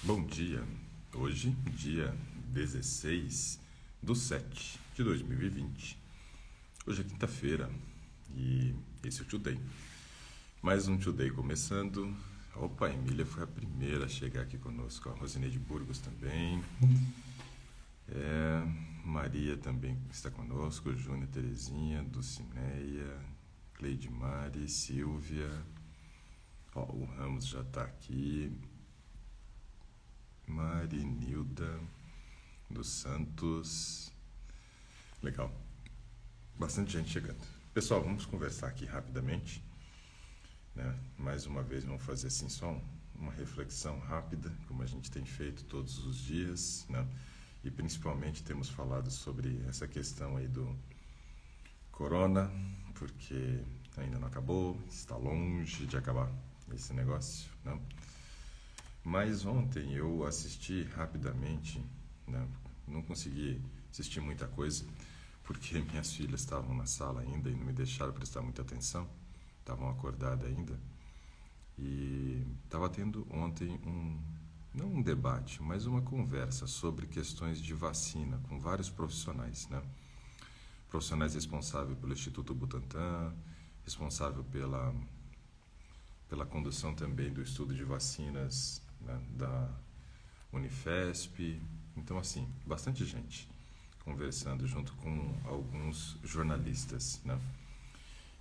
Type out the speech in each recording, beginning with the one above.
Bom dia. Hoje, dia 16 de 7 de 2020. Hoje é quinta-feira e esse é o Today. Mais um Today começando. Opa, a Emília foi a primeira a chegar aqui conosco. A Rosineide Burgos também. Maria também está conosco. Júnia, Terezinha, Dulcineia, Cleide Mari, Silvia. O Ramos já está aqui. Marinilda dos Santos. Legal. Bastante gente chegando. Pessoal, vamos conversar aqui rapidamente, né? Mais uma vez vamos fazer assim só uma reflexão rápida, como a gente tem feito todos os dias, né? E principalmente temos falado sobre essa questão aí do corona, porque ainda não acabou, está longe de acabar esse negócio, né? Mas ontem eu assisti rapidamente, né? Não consegui assistir muita coisa, porque minhas filhas estavam na sala ainda e não me deixaram prestar muita atenção, estavam acordadas ainda. E estava tendo ontem não um debate, mas uma conversa sobre questões de vacina com vários profissionais, né? Profissionais responsáveis pelo Instituto Butantan, responsável pela condução também do estudo de vacinas, né, da Unifesp. Então, assim, bastante gente conversando junto com alguns jornalistas, né?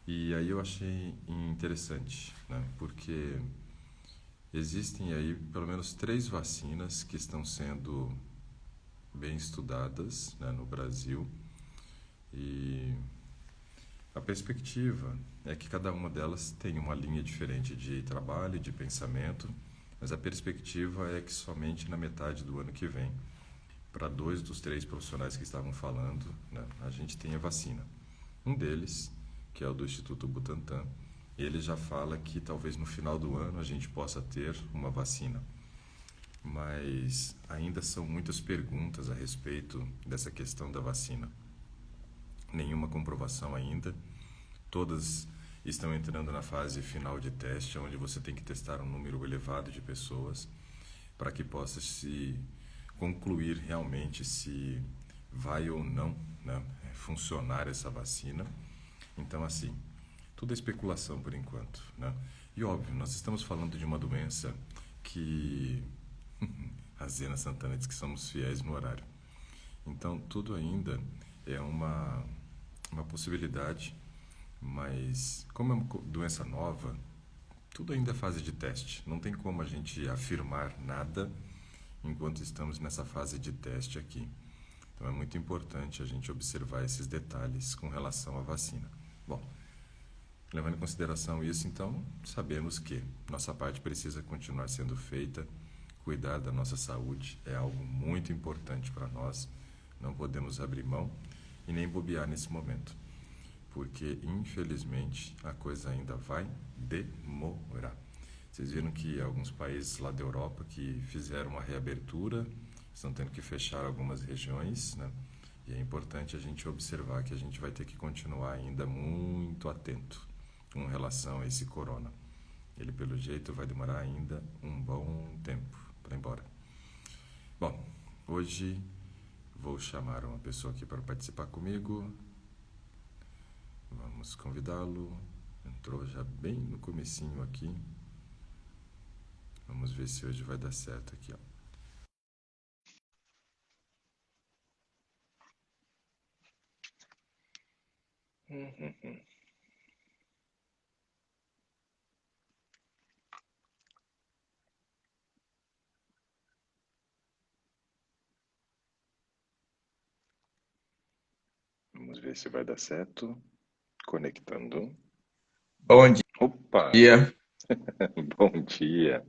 E aí eu achei interessante, né? Porque existem aí pelo menos 3 vacinas que estão sendo bem estudadas, né, no Brasil, e a perspectiva é que cada uma delas tem uma linha diferente de trabalho, de pensamento, mas a perspectiva é que somente na metade do ano que vem, para 2 dos 3 profissionais que estavam falando, né, a gente tem a vacina. Um deles, que é o do Instituto Butantan, ele já fala que talvez no final do ano a gente possa ter uma vacina. Mas ainda são muitas perguntas a respeito dessa questão da vacina. Nenhuma comprovação ainda. Todas estão entrando na fase final de teste, onde você tem que testar um número elevado de pessoas para que possa se concluir realmente se vai ou não, né, funcionar essa vacina. Então, assim, tudo é especulação por enquanto, né? E óbvio, nós estamos falando de uma doença que a Zena Santana diz que somos fiéis no horário. Então, tudo ainda é uma possibilidade, mas como é uma doença nova, tudo ainda é fase de teste. Não tem como a gente afirmar nada enquanto estamos nessa fase de teste aqui. Então é muito importante a gente observar esses detalhes com relação à vacina. Bom, levando em consideração isso, então, sabemos que nossa parte precisa continuar sendo feita. Cuidar da nossa saúde é algo muito importante para nós. Não podemos abrir mão e nem bobear nesse momento, porque infelizmente a coisa ainda vai demorar. Vocês viram que alguns países lá da Europa que fizeram uma reabertura estão tendo que fechar algumas regiões, né? E é importante a gente observar que a gente vai ter que continuar ainda muito atento com relação a esse corona. Ele, pelo jeito, vai demorar ainda um bom tempo para ir embora. Bom, hoje vou chamar uma pessoa aqui para participar comigo. Vamos convidá-lo. Entrou já bem no comecinho aqui. Vamos ver se hoje vai dar certo aqui, ó. Vamos ver se vai dar certo. Conectando. Bom Opa! dia. Bom dia!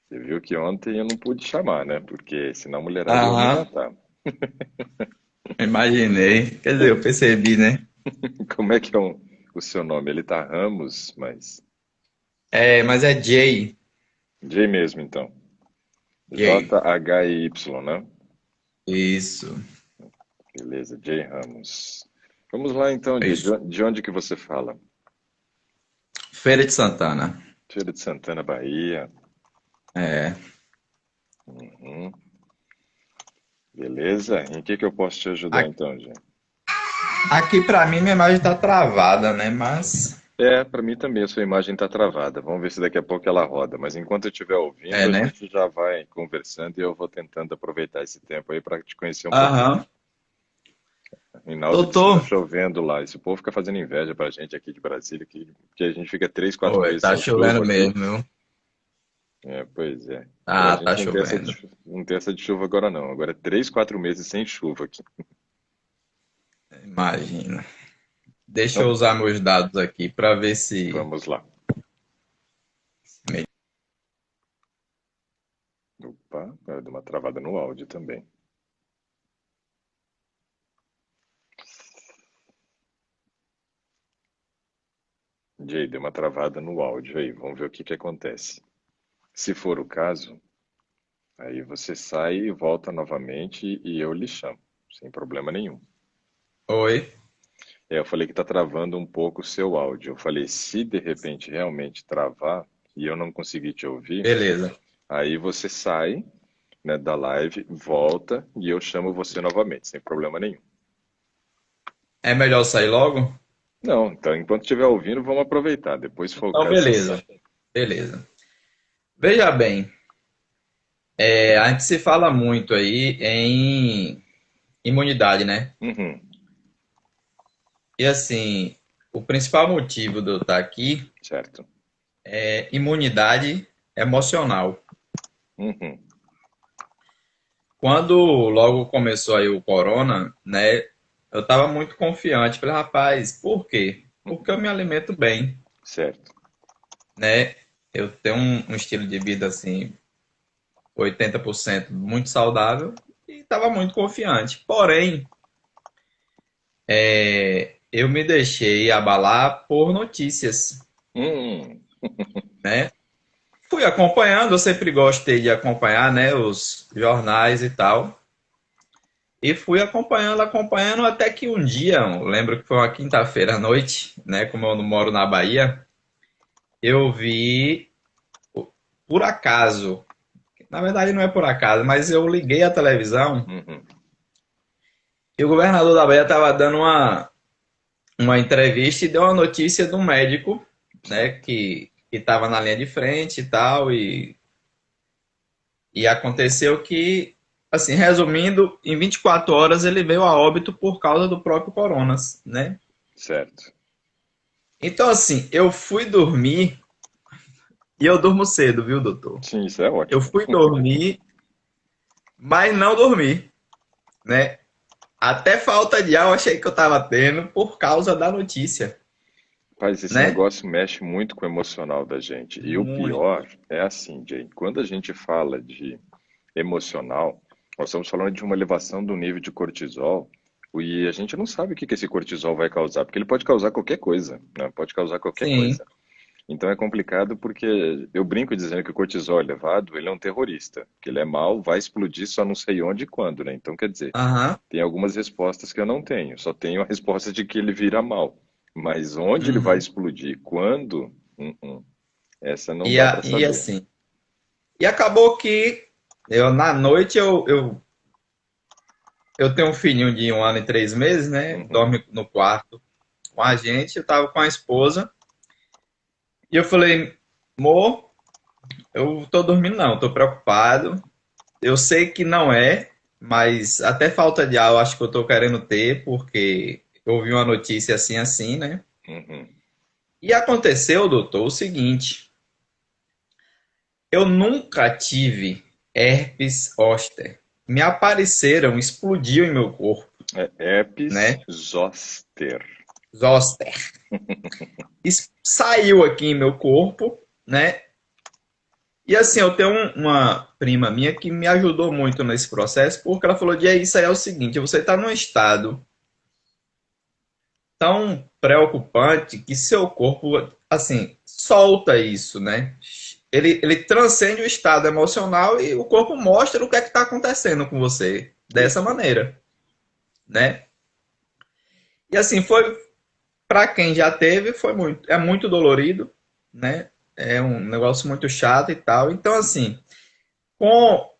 Você viu que ontem eu não pude chamar, né? Porque senão a mulherada ia me Aham, matar. imaginei. Quer dizer, eu percebi, né? Como é que é o seu nome? Ele tá Ramos, mas... É, mas é Jay. J mesmo, então. Jay. Jhay, né? Isso. Beleza, J Ramos. Vamos lá, então, Isso. de onde que você fala? Feira de Santana. Feira de Santana, Bahia. É. Uhum. Beleza? Em que eu posso te ajudar A- então, gente? Aqui pra mim minha imagem tá travada, né? Mas Para mim também a sua imagem está travada. Vamos ver se daqui a pouco ela roda. Mas enquanto eu estiver ouvindo, é, a né? gente já vai conversando e eu vou tentando aproveitar esse tempo aí para te conhecer um pouquinho. Aham. Rinaldo disse que está Doutor, chovendo lá. Esse povo fica fazendo inveja para a gente aqui de Brasília, que a gente fica 3, 4 oi, meses tá sem chovendo chuva aqui. mesmo, viu? Pois é. Para a Ah, gente tá chovendo. não ter essa de chuva agora não. Agora é 3, 4 meses sem chuva aqui. Imagina. Deixa eu Então, usar meus dados aqui pra ver se. vamos lá. Opa, deu uma travada no áudio também. Jay, deu uma travada no áudio aí. Vamos ver o que que acontece. Se for o caso, aí você sai e volta novamente e eu lhe chamo, sem problema nenhum. Oi, Eu falei que está travando um pouco o seu áudio. Eu falei, se de repente realmente travar e eu não conseguir te ouvir, beleza. aí você sai, né, da live, volta e eu chamo você novamente, sem problema nenhum. É melhor sair logo? Não, então enquanto estiver ouvindo, vamos aproveitar. Depois, se for o Então, caso, você sai. beleza. Beleza. Veja bem, a gente se fala muito aí em imunidade, né? Uhum, E assim, o principal motivo de eu estar aqui certo. é imunidade emocional. Uhum, Quando logo começou aí o corona, né? Eu estava muito confiante. Falei, rapaz, por quê? Porque eu me alimento bem, certo. né? Eu tenho um estilo de vida assim, 80% muito saudável e estava muito confiante. Porém, eu me deixei abalar por notícias, Hum, né? Fui acompanhando, eu sempre gostei de acompanhar, né, os jornais e tal. E fui acompanhando, acompanhando, até que um dia, eu lembro que foi uma quinta-feira à noite, né, como eu não moro na Bahia, eu vi, por acaso, na verdade não é por acaso, mas eu liguei a televisão uhum, e o governador da Bahia estava dando uma entrevista e deu uma notícia de um médico, né, certo. que estava na linha de frente e tal, e aconteceu que, assim, resumindo, em 24 horas ele veio a óbito por causa do próprio Coronas, né? Certo. Então, assim, eu fui dormir, e eu durmo cedo, viu, doutor? Sim, isso é Eu ótimo. fui dormir, mas não dormi, né? Até falta de ar eu achei que eu tava tendo por causa da notícia, Mas esse né? negócio mexe muito com o emocional da gente. E o Muito. pior é assim, Jay, quando a gente fala de emocional, nós estamos falando de uma elevação do nível de cortisol e a gente não sabe o que que esse cortisol vai causar, porque ele pode causar qualquer coisa, né? Pode causar qualquer Sim. coisa. Então é complicado porque eu brinco dizendo que o cortisol elevado, ele é um terrorista, que ele é mau, vai explodir só não sei onde e quando, né? Então quer dizer, Aham. tem algumas respostas que eu não tenho, só tenho a resposta de que ele vira mal. Mas onde ele vai Uhum. explodir, quando, essa não dá para E saber. assim, e acabou que eu na noite eu tenho um filhinho de 1 ano e 3 meses, né? Uhum, Dorme no quarto com a gente. Eu tava com a esposa e eu falei, amor, eu tô dormindo não, tô preocupado. Eu sei que não é, mas até falta de ar eu acho que eu tô querendo ter, porque eu ouvi uma notícia assim, assim, né? uhum. E aconteceu, doutor, o seguinte: eu nunca tive herpes zoster. Me apareceram, explodiu em meu corpo, É herpes né? zoster. Zoster. Saiu aqui em meu corpo, né? E assim, eu tenho uma prima minha que me ajudou muito nesse processo, porque ela falou: de isso aí é o seguinte, você está num estado tão preocupante que seu corpo, assim, solta isso, né? Ele transcende o estado emocional e o corpo mostra o que é que está acontecendo com você dessa Isso. maneira, né? E assim, foi para quem já teve, é muito dolorido, né? É um negócio muito chato e tal. Então, assim, Com,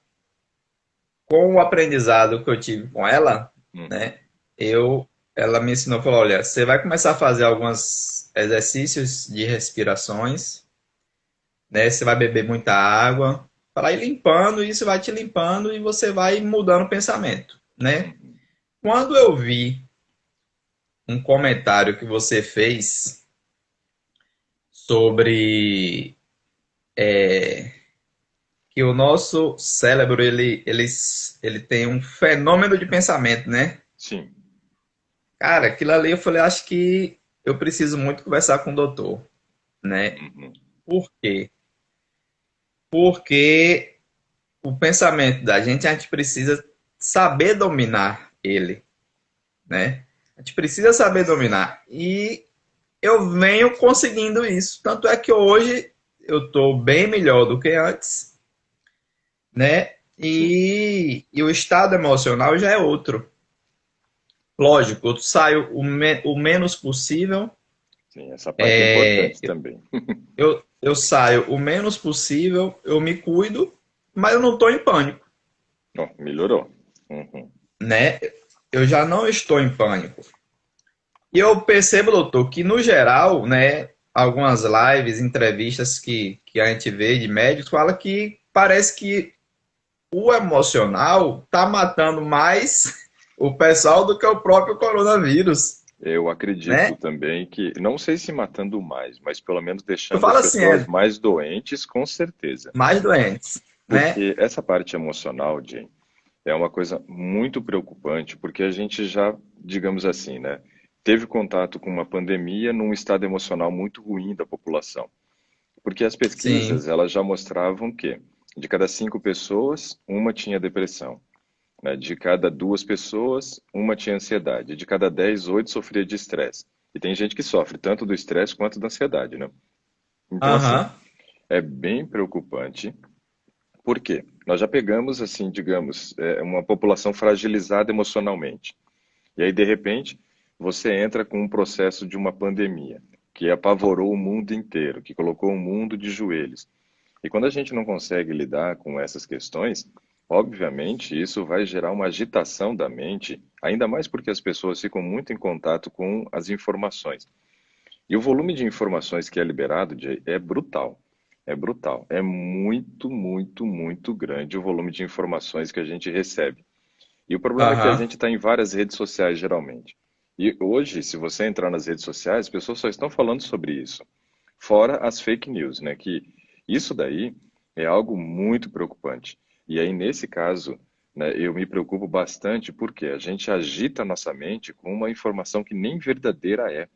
com o aprendizado que eu tive com ela, Uhum. né, ela me ensinou, falou, olha, você vai começar a fazer alguns exercícios de respirações, né, você vai beber muita água, para ir limpando, e isso vai te limpando e você vai mudando o pensamento, né? Uhum. Quando eu vi um comentário que você fez sobre que o nosso cérebro ele tem um fenômeno de pensamento, né? Sim. Cara, aquilo ali eu falei, acho que eu preciso muito conversar com o doutor, né? Uhum. Por quê? Porque o pensamento da gente, a gente precisa saber dominar ele, né? A gente precisa saber dominar. E eu venho conseguindo isso. Tanto é que hoje eu estou bem melhor do que antes, né? Sim. E o estado emocional já é outro. Lógico, eu saio o menos possível, Sim, essa parte é importante também. eu saio o menos possível, eu me cuido, mas eu não estou em pânico, Ó, melhorou. Uhum. né? Eu já não estou em pânico. E eu percebo, doutor, que no geral, né, algumas lives, entrevistas que a gente vê de médicos, fala que parece que o emocional tá matando mais o pessoal do que o próprio coronavírus, Eu acredito né? também que, não sei se matando mais, mas pelo menos Eu deixando falo as assim, pessoas é mais doentes, com certeza. mais doentes, né? Porque essa parte emocional, Jane, é uma coisa muito preocupante, porque a gente já, digamos assim, né, teve contato com uma pandemia num estado emocional muito ruim da população. Porque as Sim. pesquisas, elas já mostravam que de cada 5 pessoas, uma tinha depressão, né? De cada 2 pessoas, uma tinha ansiedade. De cada 10, 8 sofria de estresse. E tem gente que sofre tanto do estresse quanto da ansiedade, né? Então, assim, Aham. é bem preocupante. Por quê? Nós já pegamos, assim, digamos, uma população fragilizada emocionalmente. E aí, de repente, você entra com um processo de uma pandemia que apavorou o mundo inteiro, que colocou o mundo de joelhos. E quando a gente não consegue lidar com essas questões, obviamente isso vai gerar uma agitação da mente, ainda mais porque as pessoas ficam muito em contato com as informações. E o volume de informações que é liberado, Jay, é brutal. É brutal. É muito, muito, muito grande o volume de informações que a gente recebe. E o problema é que a Aham. gente está em várias redes sociais, geralmente. E hoje, se você entrar nas redes sociais, as pessoas só estão falando sobre isso. Fora as fake news, né? Que isso daí é algo muito preocupante. E aí, nesse caso, né, eu me preocupo bastante porque a gente agita a nossa mente com uma informação que nem verdadeira é.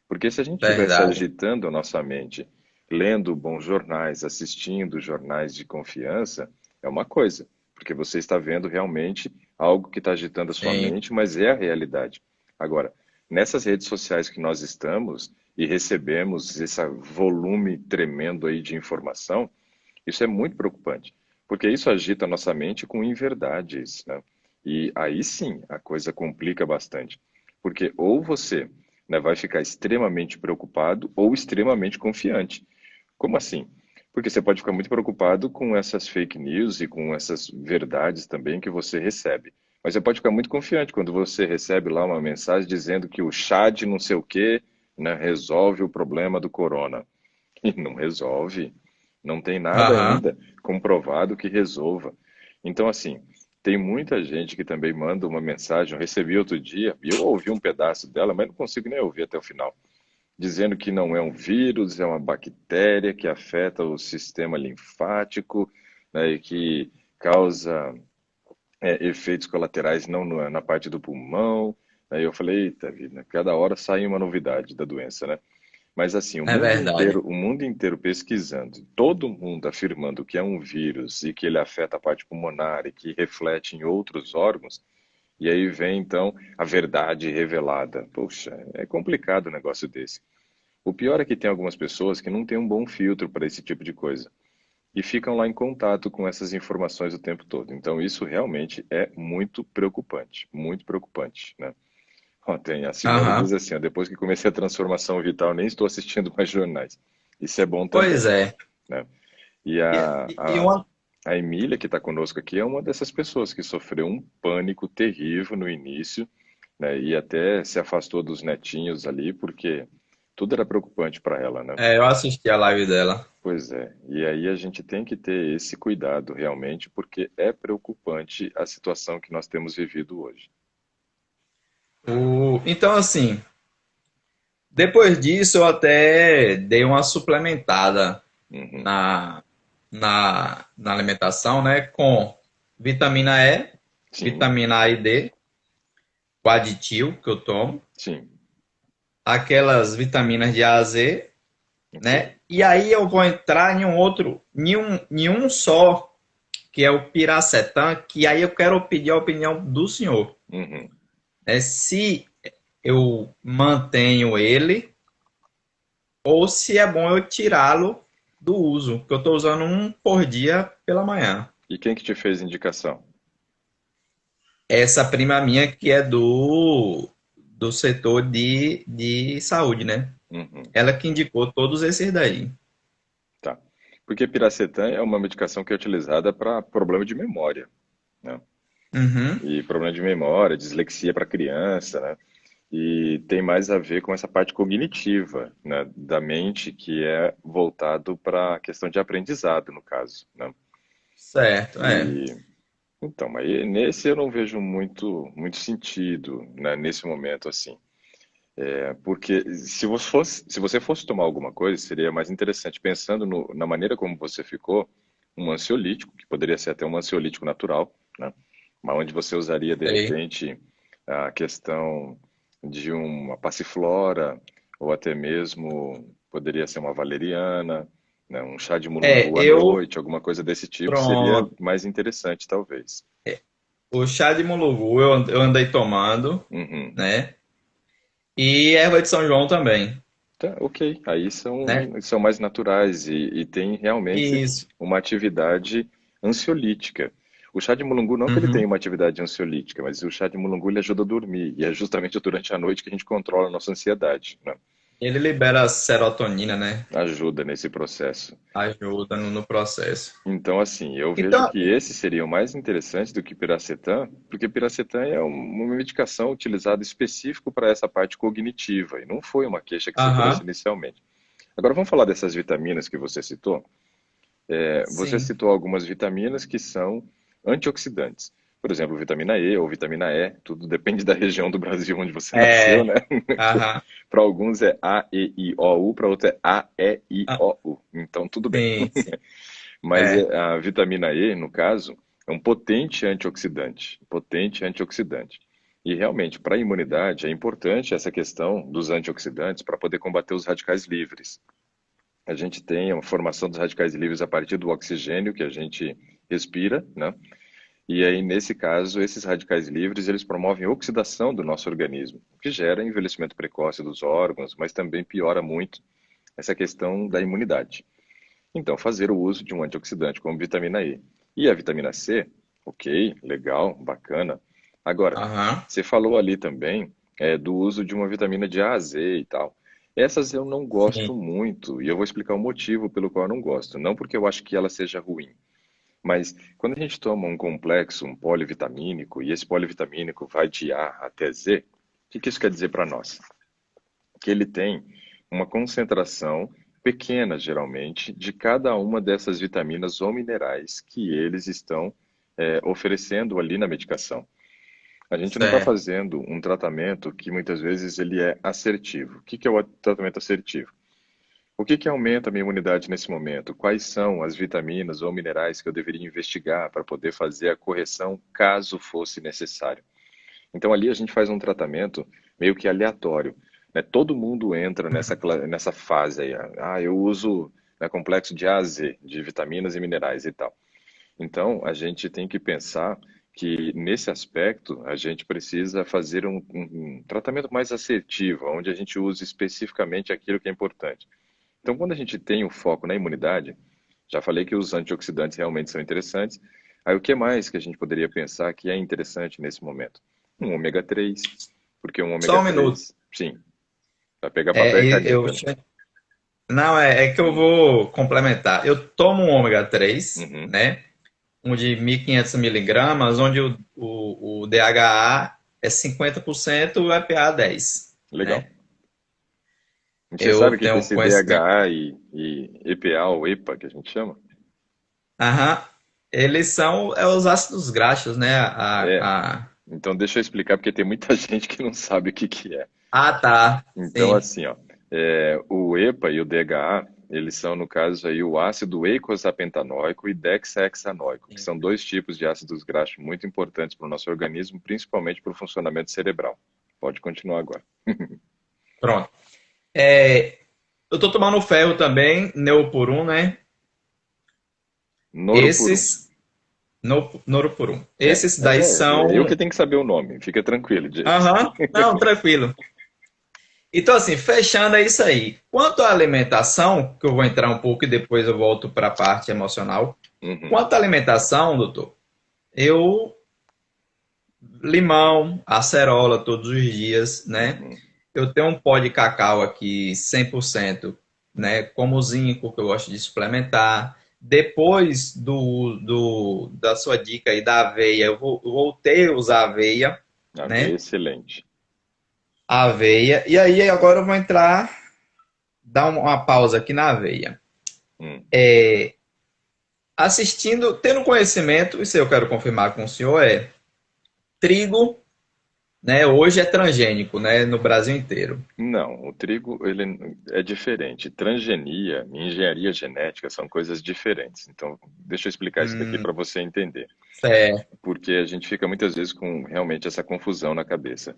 Porque se a gente estivesse Verdade. agitando a nossa mente, lendo bons jornais, assistindo jornais de confiança, é uma coisa, porque você está vendo realmente algo que está agitando a sua Sim. mente, mas é a realidade. Agora, nessas redes sociais que nós estamos e recebemos esse volume tremendo aí de informação, isso é muito preocupante, porque isso agita a nossa mente com inverdades, né? E aí sim a coisa complica bastante, porque ou você, né, vai ficar extremamente preocupado ou extremamente confiante. Como assim? Porque você pode ficar muito preocupado com essas fake news e com essas verdades também que você recebe. Mas você pode ficar muito confiante quando você recebe lá uma mensagem dizendo que o chá de não sei o quê, né, resolve o problema do corona. E não resolve. Não tem nada Aham. ainda comprovado que resolva. Então, assim, tem muita gente que também manda uma mensagem. Eu recebi outro dia, e eu ouvi um pedaço dela, mas não consigo nem ouvir até o final, dizendo que não é um vírus, é uma bactéria que afeta o sistema linfático, né, e que causa efeitos colaterais não na parte do pulmão. Aí eu falei, eita vida, cada hora sai uma novidade da doença, né? Mas assim, É verdade. o mundo inteiro pesquisando, todo mundo afirmando que é um vírus e que ele afeta a parte pulmonar e que reflete em outros órgãos, e aí vem então a verdade revelada. Poxa, é complicado um negócio desse. O pior é que tem algumas pessoas que não têm um bom filtro para esse tipo de coisa e ficam lá em contato com essas informações o tempo todo. Então isso realmente é muito preocupante, né? Ontem a Simone Aham. diz assim, ó, depois que comecei a transformação vital, nem estou assistindo mais jornais. Isso é bom Pois também, é. né? E E, a, e a... uma. A Emília, que está conosco aqui, é uma dessas pessoas que sofreu um pânico terrível no início, né? E até se afastou dos netinhos ali, porque tudo era preocupante para ela, né? É, eu assisti a live dela. Pois é. E aí a gente tem que ter esse cuidado realmente, porque é preocupante a situação que nós temos vivido hoje. Então, assim, depois disso eu até dei uma suplementada Uhum. na, na alimentação, né? Com vitamina E, Sim, vitamina A e D, o aditivo que eu tomo, sim. aquelas vitaminas de A a Z, Ok. né? E aí eu vou entrar em um outro, em um só, que é o piracetam, que aí eu quero pedir a opinião do senhor, Uhum. né? Se eu mantenho ele ou se é bom eu tirá-lo do uso, porque eu estou usando um por dia pela manhã. E quem que te fez indicação? Essa prima minha que é do setor de saúde, né? Uhum. Ela que indicou todos esses daí. Tá. Porque piracetam é uma medicação que é utilizada para problema de memória, né? Uhum. E problema de memória, dislexia para criança, né? E tem mais a ver com essa parte cognitiva, né, da mente, que é voltado para a questão de aprendizado, no caso, né? Certo, é. E então, mas nesse eu não vejo muito sentido, né, nesse momento assim. Porque se você fosse tomar alguma coisa, seria mais interessante, pensando na maneira como você ficou, um ansiolítico, que poderia ser até um ansiolítico natural, né? Mas onde você usaria, de Sei. repente, a questão de uma passiflora, ou até mesmo poderia ser uma valeriana, né? Um chá de É, mulungu à eu, noite, alguma coisa desse tipo, seria pronto. mais interessante, talvez. O chá de mulungu eu andei tomando, Uhum. né? E erva de São João também, Tá, ok. Aí né? são mais naturais e tem realmente Isso. uma atividade ansiolítica. O chá de mulungu, não que ele tenha Uhum. uma atividade ansiolítica, mas o chá de mulungu ele ajuda a dormir. E é justamente durante a noite que a gente controla a nossa ansiedade, né? Ele libera serotonina, né? Ajuda nesse processo. Ajuda no processo. Então, assim, eu vejo Então, que esse seria o mais interessante do que piracetam, porque piracetam é uma medicação utilizada específico para essa parte cognitiva, e não foi uma queixa que você trouxe aham, inicialmente. Agora vamos falar dessas vitaminas que você citou. Você sim. citou algumas vitaminas que são antioxidantes. Por exemplo, vitamina E ou vitamina E, tudo depende da região do Brasil onde você nasceu, É, né? aham, Para alguns é A, E, I, O, U, para outros é A, E, I, ah, O, U. Então, tudo bem. sim, sim. Mas É, a vitamina E, no caso, é um potente antioxidante. Potente antioxidante. E realmente, para a imunidade, é importante essa questão dos antioxidantes para poder combater os radicais livres. A gente tem a formação dos radicais livres a partir do oxigênio que a gente respira, né? E aí, nesse caso, esses radicais livres, eles promovem a oxidação do nosso organismo, o que gera envelhecimento precoce dos órgãos, mas também piora muito essa questão da imunidade. Então, fazer o uso de um antioxidante como vitamina E. E a vitamina C, ok, legal, bacana. Agora, aham, você falou ali também do uso de uma vitamina de A a Z e tal. Essas eu não gosto sim. muito, e eu vou explicar o motivo pelo qual eu não gosto. Não porque eu acho que ela seja ruim, mas quando a gente toma um complexo, um polivitamínico, e esse polivitamínico vai de A até Z, o que que isso quer dizer para nós? Que ele tem uma concentração pequena, geralmente, de cada uma dessas vitaminas ou minerais que eles estão oferecendo ali na medicação. A gente não está Certo. fazendo um tratamento que muitas vezes ele é assertivo. O que que é o tratamento assertivo? O que que aumenta a minha imunidade nesse momento? Quais são as vitaminas ou minerais que eu deveria investigar para poder fazer a correção caso fosse necessário? Então ali a gente faz um tratamento meio que aleatório, né? Todo mundo entra nessa fase aí. Ah, eu uso, né, complexo de A a Z, de vitaminas e minerais e tal. Então a gente tem que pensar que nesse aspecto a gente precisa fazer um tratamento mais assertivo, onde a gente use especificamente aquilo que é importante. Então quando a gente tem o foco na imunidade, já falei que os antioxidantes realmente são interessantes. Aí o que mais que a gente poderia pensar que é interessante nesse momento? Um ômega 3, porque um Só ômega um minuto. 3, sim, vai pegar papel É, e eu, caneta, né? não, é que eu vou complementar. Eu tomo um ômega 3, Uhum, né? um de 1.500 miligramas, onde o DHA é 50% e o EPA 10, Legal. né? Você sabe Eu o que que é tenho esse conhecimento. DHA e EPA ou EPA que a gente chama? Aham. Eles são os ácidos graxos, né? É, então deixa eu explicar porque tem muita gente que não sabe o que que é. Tá. Então, Sim. assim, ó, o EPA e o DHA, eles são, no caso aí, o ácido eicosapentaenoico e dexahexanoico, que Sim. são dois tipos de ácidos graxos muito importantes para o nosso organismo, principalmente para o funcionamento cerebral. Pode continuar agora. Pronto. Eu tô tomando ferro também, Neoporum, né? Noropurum. Esses, Noropurum. É, Esses daí eu são. que tenho que saber o nome, fica tranquilo, James. Aham. Não, tranquilo. Então, assim, fechando é isso aí. Quanto à alimentação, que eu vou entrar um pouco e depois eu volto para a parte emocional. Uhum, Quanto à alimentação, doutor, eu limão, acerola todos os dias, né? uhum. Eu tenho um pó de cacau aqui 100%, né? Como zinco que eu gosto de suplementar. Depois da sua dica aí da aveia, eu voltei a usar aveia, Aveia, né? excelente. Aveia. E aí agora eu vou entrar, dar uma pausa aqui na aveia. Hum. Assistindo, tendo conhecimento, isso eu quero confirmar com o senhor, trigo, né? Hoje é transgênico, né? No Brasil inteiro. Não, o trigo ele é diferente. Transgenia e engenharia genética são coisas diferentes. Então, deixa eu explicar isso daqui para você entender. Certo. Porque a gente fica muitas vezes com realmente essa confusão na cabeça.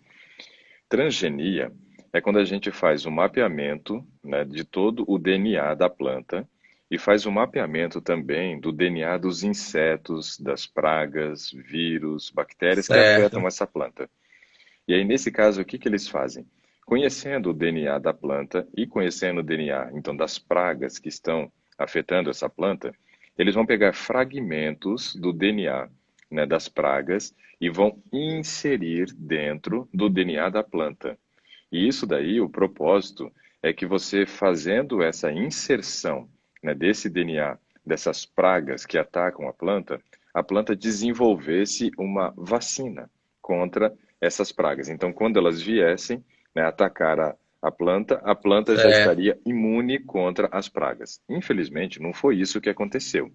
Transgenia é quando a gente faz um mapeamento, né, de todo o DNA da planta e faz um mapeamento também do DNA dos insetos, das pragas, vírus, bactérias que Certo. afetam essa planta. E aí, nesse caso, o que que eles fazem? Conhecendo o DNA da planta e conhecendo o DNA, então, das pragas que estão afetando essa planta, eles vão pegar fragmentos do DNA, né, das pragas e vão inserir dentro do DNA da planta. E isso daí, o propósito é que você fazendo essa inserção, né, desse DNA, dessas pragas que atacam a planta desenvolvesse uma vacina contra essas pragas. Então, quando elas viessem, né, atacar a planta já Certo. estaria imune contra as pragas. Infelizmente, não foi isso que aconteceu.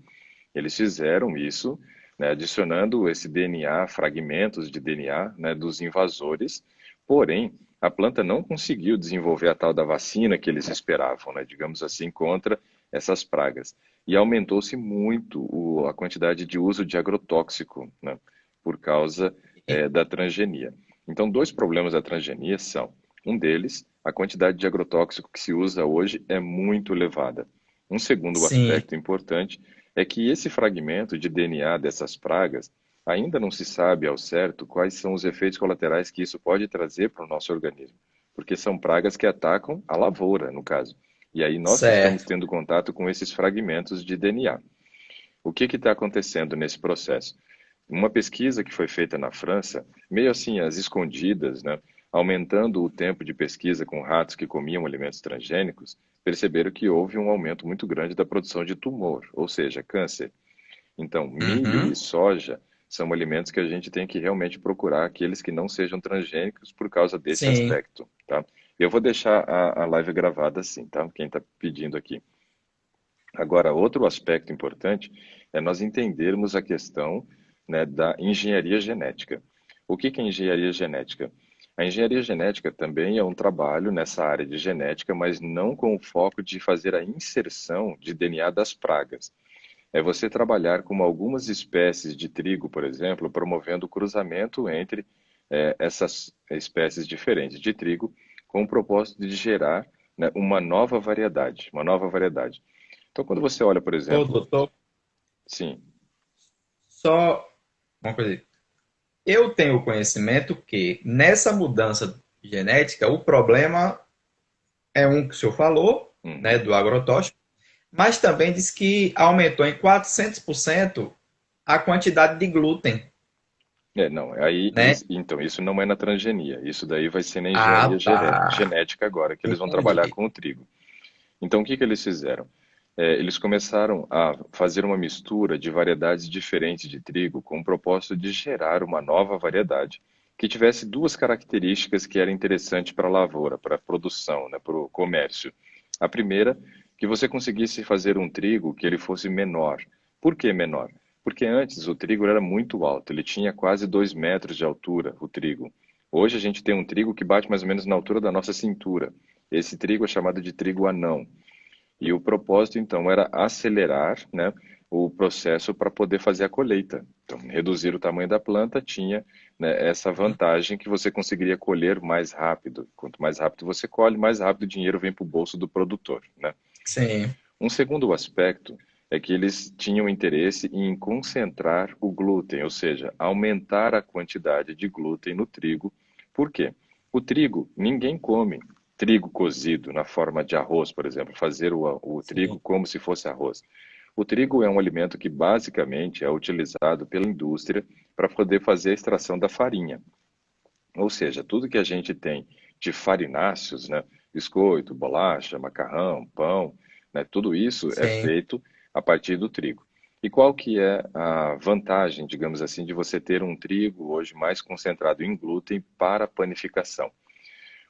Eles fizeram isso, né, adicionando esse DNA, fragmentos de DNA, né, dos invasores, porém, a planta não conseguiu desenvolver a tal da vacina que eles esperavam, né, digamos assim, contra essas pragas. E aumentou-se muito a quantidade de uso de agrotóxico, né, por causa da transgenia. Então, dois problemas da transgenia são, um deles, a quantidade de agrotóxico que se usa hoje é muito elevada. Um segundo Sim. aspecto importante é que esse fragmento de DNA dessas pragas ainda não se sabe ao certo quais são os efeitos colaterais que isso pode trazer para o nosso organismo, porque são pragas que atacam a lavoura, no caso. E aí nós que estamos Certo. tendo contato com esses fragmentos de DNA. O que está acontecendo nesse processo? Uma pesquisa que foi feita na França, meio assim às escondidas, né, aumentando o tempo de pesquisa com ratos que comiam alimentos transgênicos, perceberam que houve um aumento muito grande da produção de tumor, ou seja, câncer. Então, milho e Uhum. soja são alimentos que a gente tem que realmente procurar aqueles que não sejam transgênicos por causa desse Sim. aspecto, tá? Eu vou deixar a live gravada assim, tá? Quem está pedindo aqui. Agora, outro aspecto importante é nós entendermos a questão, né, da engenharia genética. O que que é engenharia genética? A engenharia genética também é um trabalho nessa área de genética, mas não com o foco de fazer a inserção de DNA das pragas. É você trabalhar com algumas espécies de trigo, por exemplo, promovendo o cruzamento entre essas espécies diferentes de trigo, com o propósito de gerar, né, uma nova variedade, uma nova variedade. Então, quando você olha, por Ô, exemplo, doutor, sim, só uma coisa aí. Eu tenho conhecimento que nessa mudança genética, o problema é um que o senhor falou, né, uhum. do agrotóxico, mas também diz que aumentou em 400% a quantidade de glúten, Não, aí, né? então, isso não é na transgenia, isso daí vai ser na engenharia Tá. genética agora, que eles vão trabalhar Entendi. com o trigo. Então, o que que eles fizeram? eles começaram a fazer uma mistura de variedades diferentes de trigo com o propósito de gerar uma nova variedade que tivesse duas características que eram interessantes para a lavoura, para a produção, né, para o comércio. A primeira, que você conseguisse fazer um trigo que ele fosse menor. Por que menor? Porque antes o trigo era muito alto, ele tinha quase 2 metros de altura, o trigo. Hoje a gente tem um trigo que bate mais ou menos na altura da nossa cintura. Esse trigo é chamado de trigo anão. E o propósito, então, era acelerar, né, o processo para poder fazer a colheita. Então, reduzir o tamanho da planta tinha, né, essa vantagem que você conseguiria colher mais rápido. Quanto mais rápido você colhe, mais rápido o dinheiro vem para o bolso do produtor, né? Sim, Um segundo aspecto é que eles tinham interesse em concentrar o glúten, ou seja, aumentar a quantidade de glúten no trigo. Por quê? O trigo, ninguém come trigo cozido na forma de arroz, por exemplo, fazer o trigo sim, como se fosse arroz. O trigo é um alimento que basicamente é utilizado pela indústria para poder fazer a extração da farinha. Ou seja, tudo que a gente tem de farináceos, né, biscoito, bolacha, macarrão, pão, né, tudo isso é sim. feito a partir do trigo. E qual que é a vantagem, digamos assim, de você ter um trigo hoje mais concentrado em glúten para panificação?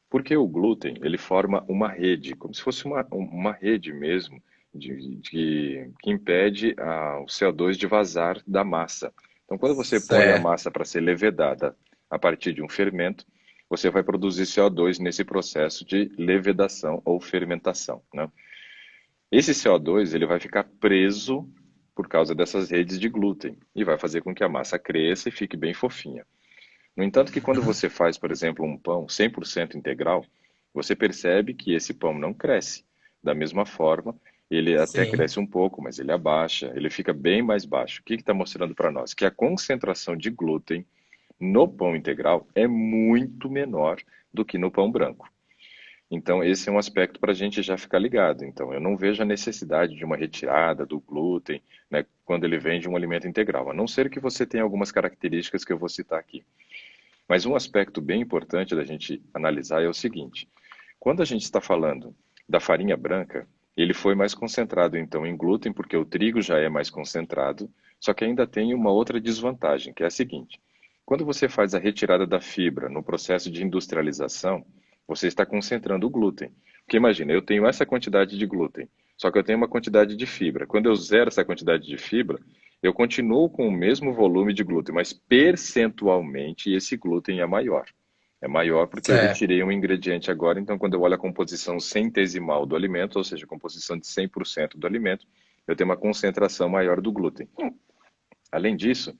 Porque o glúten, ele forma uma rede, como se fosse uma rede mesmo, que impede o CO2 de vazar da massa. Então, quando você põe a Certo. massa para ser levedada a partir de um fermento, você vai produzir CO2 nesse processo de levedação ou fermentação, né? Esse CO2 ele vai ficar preso por causa dessas redes de glúten e vai fazer com que a massa cresça e fique bem fofinha. No entanto, que quando você faz, por exemplo, um pão 100% integral, você percebe que esse pão não cresce. Da mesma forma, ele até Sim, cresce um pouco, mas ele abaixa, ele fica bem mais baixo. O que está mostrando para nós? Que a concentração de glúten no pão integral é muito menor do que no pão branco. Então, esse é um aspecto para a gente já ficar ligado. Então, eu não vejo a necessidade de uma retirada do glúten, né, quando ele vem de um alimento integral, a não ser que você tenha algumas características que eu vou citar aqui. Mas um aspecto bem importante da gente analisar é o seguinte: quando a gente está falando da farinha branca, ele foi mais concentrado então em glúten, porque o trigo já é mais concentrado, só que ainda tem uma outra desvantagem, que é a seguinte: quando você faz a retirada da fibra no processo de industrialização, você está concentrando o glúten. Porque imagina, eu tenho essa quantidade de glúten, só que eu tenho uma quantidade de fibra. Quando eu zero essa quantidade de fibra, eu continuo com o mesmo volume de glúten, mas percentualmente esse glúten é maior. É maior porque eu certo. retirei um ingrediente agora, então quando eu olho a composição centesimal do alimento, ou seja, a composição de 100% do alimento, eu tenho uma concentração maior do glúten. Além disso,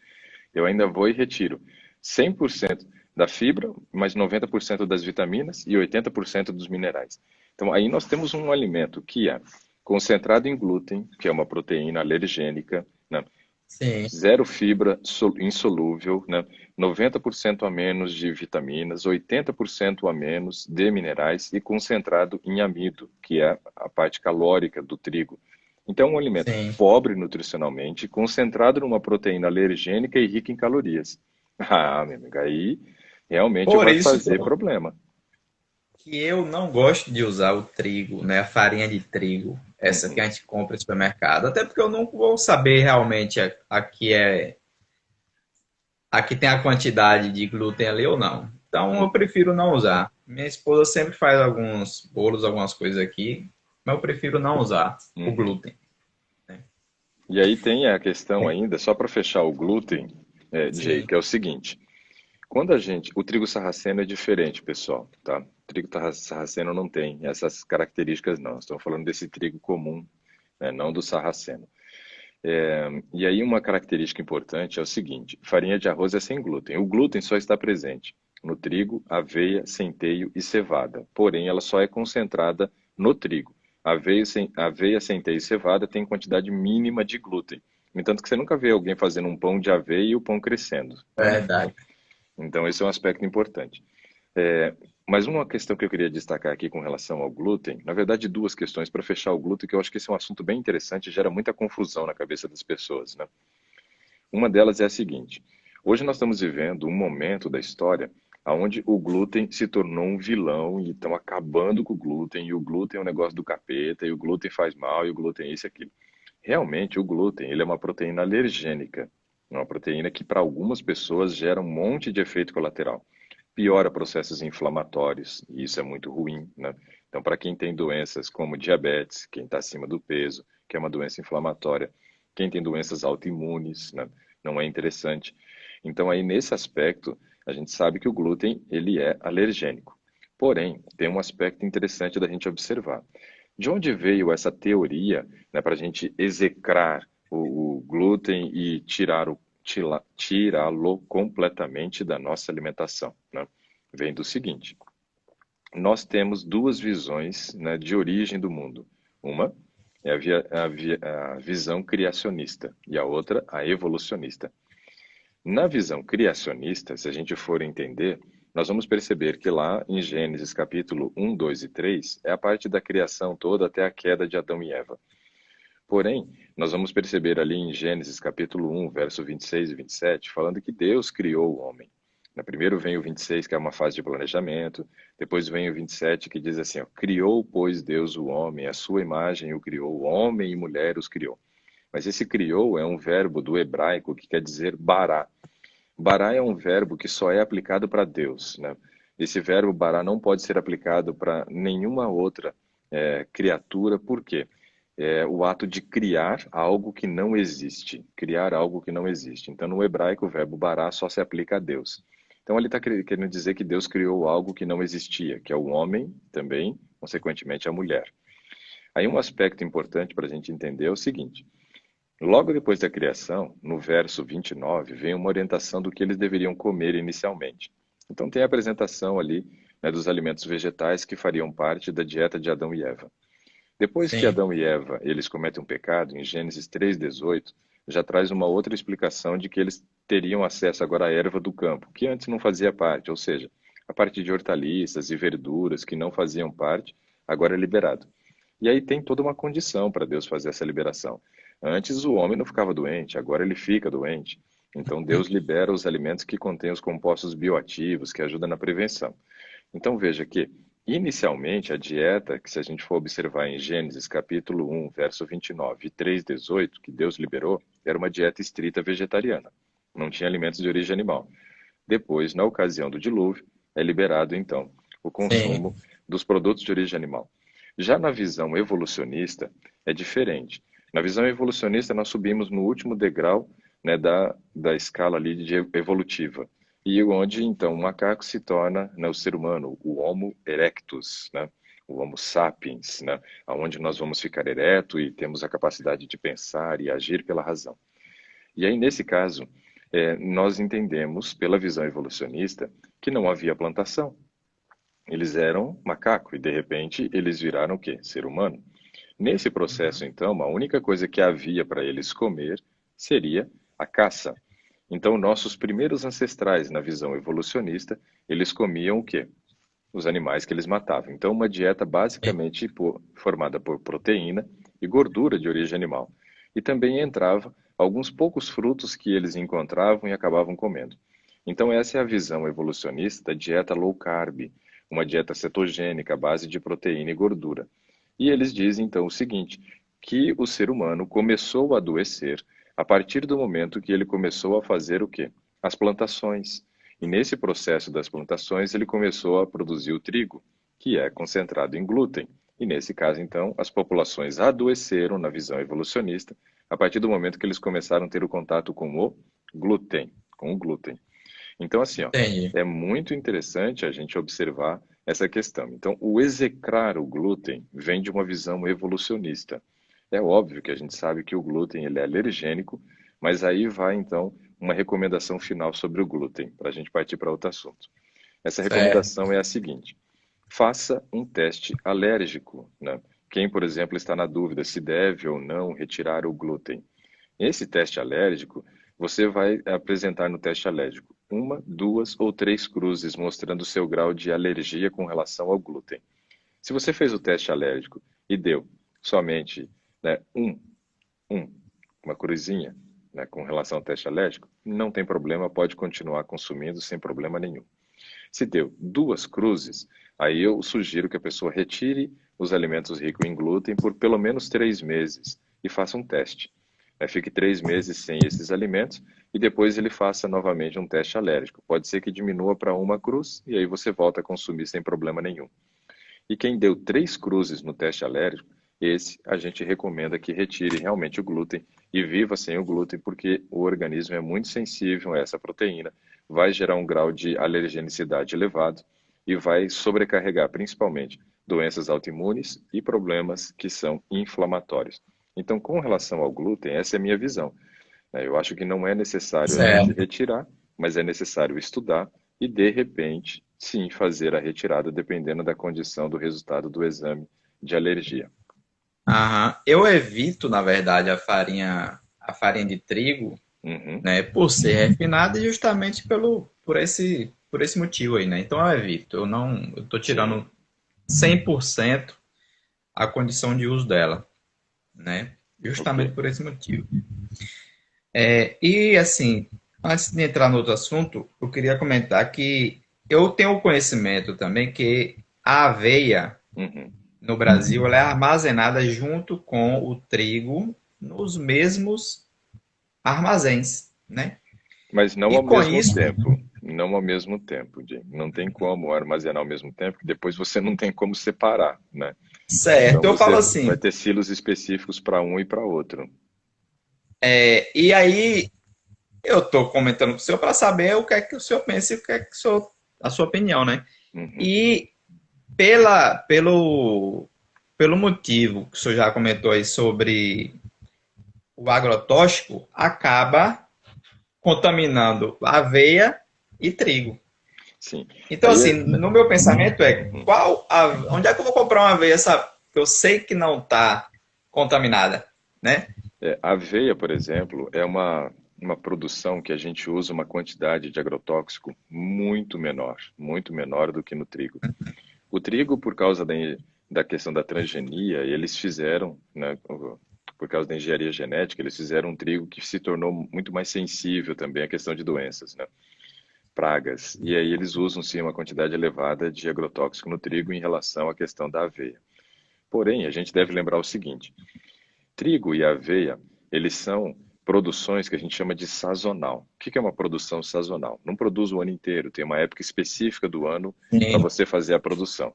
eu ainda vou e retiro 100% da fibra, mais 90% das vitaminas e 80% dos minerais. Então aí nós temos um alimento que é concentrado em glúten, que é uma proteína alergênica, né? Sim, Zero fibra insolúvel, né? 90% a menos de vitaminas, 80% a menos de minerais e concentrado em amido, que é a parte calórica do trigo. Então, é um alimento sim. pobre nutricionalmente, concentrado numa proteína alergênica e rica em calorias. Ah, meu amigo, aí realmente Por vai isso fazer problema. que eu não gosto de usar o trigo, né? A farinha de trigo, essa que a Uhum, gente compra no supermercado. Até porque eu não vou saber realmente aqui tem a quantidade de glúten ali ou não. Então eu uhum, prefiro não usar. Minha esposa sempre faz alguns bolos, algumas coisas aqui, mas eu prefiro não usar o uhum. glúten, né? E aí tem a questão ainda, só para fechar o glúten, Jay, Sim, que é o seguinte. Quando a gente, o trigo sarraceno é diferente, pessoal, tá? O trigo sarraceno não tem essas características, não. Estamos falando desse trigo comum, né? Não do sarraceno. E aí uma característica importante é o seguinte: farinha de arroz é sem glúten. O glúten só está presente no trigo, aveia, centeio e cevada. Porém, ela só é concentrada no trigo. Aveia, centeio e cevada tem quantidade mínima de glúten. No entanto, que você nunca vê alguém fazendo um pão de aveia e o pão crescendo, né? verdade. Então, esse é um aspecto importante. É, mas uma questão que eu queria destacar aqui com relação ao glúten, na verdade, duas questões para fechar o glúten, que eu acho que esse é um assunto bem interessante e gera muita confusão na cabeça das pessoas, né? Uma delas é a seguinte: hoje nós estamos vivendo um momento da história aonde o glúten se tornou um vilão e estão acabando com o glúten, e o glúten é um negócio do capeta, e o glúten faz mal, e o glúten é isso e aquilo. Realmente, o glúten, ele é uma proteína alergênica, é uma proteína que para algumas pessoas gera um monte de efeito colateral. Piora processos inflamatórios, e isso é muito ruim, né? Então, para quem tem doenças como diabetes, quem está acima do peso, que é uma doença inflamatória, quem tem doenças autoimunes, né? Não é interessante. Então, aí nesse aspecto, a gente sabe que o glúten, ele é alergênico. Porém, tem um aspecto interessante da gente observar. De onde veio essa teoria, né, para a gente execrar o glúten e tirá-lo completamente da nossa alimentação, né? Vem do seguinte: nós temos duas visões, né, de origem do mundo. Uma é a visão criacionista e a outra a evolucionista. Na visão criacionista, se a gente for entender, nós vamos perceber que lá em Gênesis capítulo 1, 2 e 3 é a parte da criação toda até a queda de Adão e Eva. Porém, nós vamos perceber ali em Gênesis capítulo 1, verso 26 e 27, falando que Deus criou o homem. Primeiro vem o 26, que é uma fase de planejamento, depois vem o 27, que diz assim, ó, criou, pois, Deus o homem, a sua imagem o criou, homem e mulher os criou. Mas esse criou é um verbo do hebraico que quer dizer bará. Bará é um verbo que só é aplicado para Deus, né? Esse verbo bará não pode ser aplicado para nenhuma outra criatura, por quê? É o ato de criar algo que não existe. Criar algo que não existe. Então, no hebraico, o verbo bará só se aplica a Deus. Então, ele está querendo dizer que Deus criou algo que não existia, que é o homem também, consequentemente, a mulher. Aí, um aspecto importante para a gente entender é o seguinte: logo depois da criação, no verso 29, vem uma orientação do que eles deveriam comer inicialmente. Então, tem a apresentação ali, né, dos alimentos vegetais que fariam parte da dieta de Adão e Eva. Depois que Sim. Adão e Eva eles cometem um pecado, em Gênesis 3:18, já traz uma outra explicação de que eles teriam acesso agora à erva do campo, que antes não fazia parte, ou seja, a parte de hortaliças e verduras que não faziam parte, agora é liberado. E aí tem toda uma condição para Deus fazer essa liberação. Antes o homem não ficava doente, agora ele fica doente. Então Deus libera os alimentos que contêm os compostos bioativos, que ajudam na prevenção. Então veja que, inicialmente, a dieta, que se a gente for observar em Gênesis capítulo 1, verso 29 e 3:18, que Deus liberou, era uma dieta estrita vegetariana. Não tinha alimentos de origem animal. Depois, na ocasião do dilúvio, é liberado, então, o Sim. consumo dos produtos de origem animal. Já na visão evolucionista, é diferente. Na visão evolucionista, nós subimos no último degrau, né, da escala ali evolutiva. E onde, então, o macaco se torna, né, o ser humano, o Homo erectus, né, o Homo sapiens, né, onde nós vamos ficar ereto e temos a capacidade de pensar e agir pela razão. E aí, nesse caso, nós entendemos, pela visão evolucionista, que não havia plantação. Eles eram macaco e, de repente, eles viraram o quê? Ser humano. Nesse processo, então, a única coisa que havia para eles comer seria a caça. Então, nossos primeiros ancestrais, na visão evolucionista, eles comiam o quê? Os animais que eles matavam. Então, uma dieta basicamente formada por proteína e gordura de origem animal. E também entrava alguns poucos frutos que eles encontravam e acabavam comendo. Então, essa é a visão evolucionista da dieta low carb, uma dieta cetogênica à base de proteína e gordura. E eles dizem, então, o seguinte, que o ser humano começou a adoecer a partir do momento que ele começou a fazer o quê? As plantações. E nesse processo das plantações, ele começou a produzir o trigo, que é concentrado em glúten. E nesse caso, então, as populações adoeceram na visão evolucionista a partir do momento que eles começaram a ter o contato com o glúten. Então, assim, ó, Entendi. é muito interessante a gente observar essa questão. Então, o execrar o glúten vem de uma visão evolucionista. É óbvio que a gente sabe que o glúten ele é alergênico, mas aí vai, então, uma recomendação final sobre o glúten, para a gente partir para outro assunto. Essa Certo. recomendação é a seguinte: faça um teste alérgico, né? Quem, por exemplo, está na dúvida se deve ou não retirar o glúten. Esse teste alérgico, você vai apresentar no teste alérgico uma, duas ou três cruzes mostrando o seu grau de alergia com relação ao glúten. Se você fez o teste alérgico e deu somente, né, um, uma cruzinha, né, com relação ao teste alérgico, não tem problema, pode continuar consumindo sem problema nenhum. Se deu 2 cruzes, aí eu sugiro que a pessoa retire os alimentos ricos em glúten por pelo menos 3 meses e faça um teste. Fique 3 meses sem esses alimentos e depois ele faça novamente um teste alérgico. Pode ser que diminua para 1 cruz e aí você volta a consumir sem problema nenhum. E quem deu 3 cruzes no teste alérgico, esse a gente recomenda que retire realmente o glúten e viva sem o glúten, porque o organismo é muito sensível a essa proteína, vai gerar um grau de alergenicidade elevado e vai sobrecarregar principalmente doenças autoimunes e problemas que são inflamatórios. Então, com relação ao glúten, essa é a minha visão. Eu acho que não é necessário a gente Certo. retirar, mas é necessário estudar e, de repente, sim, fazer a retirada, dependendo da condição do resultado do exame de alergia. Aham. Eu evito, na verdade, a farinha de trigo, Uhum, né, por ser refinada e justamente por esse motivo aí, né? Então eu evito. Eu tô sim, tirando 100% a condição de uso dela, né? ok. Justamente por esse motivo. E assim, antes de entrar no outro assunto, eu queria comentar que eu tenho conhecimento também que a aveia Uhum. no Brasil ela é armazenada junto com o trigo nos mesmos armazéns, né? Mas não E ao com mesmo isso, tempo. Não ao mesmo tempo, Jim. Não tem como armazenar ao mesmo tempo, que depois você não tem como separar, né? Então certo, eu você falo vai assim, ter silos específicos para um e para outro. e aí eu estou comentando com o senhor para saber o que é que o senhor pensa e o que é que a sua opinião, né? Uhum. E pelo motivo que o senhor já comentou aí sobre o agrotóxico, acaba contaminando aveia e trigo. Sim. Então, Aí, assim, no meu pensamento uhum. onde é que eu vou comprar uma aveia que eu sei que não está contaminada, né? Aveia, por exemplo, é uma produção que a gente usa uma quantidade de agrotóxico muito menor do que no trigo. O trigo, por causa da questão da transgenia, eles fizeram, né, por causa da engenharia genética, eles fizeram um trigo que se tornou muito mais sensível também à questão de doenças, né, pragas. E aí eles usam sim uma quantidade elevada de agrotóxico no trigo em relação à questão da aveia. Porém, a gente deve lembrar o seguinte: trigo e aveia, eles são produções que a gente chama de sazonal. O que é uma produção sazonal? Não produz o ano inteiro, tem uma época específica do ano para Sim. você fazer a produção.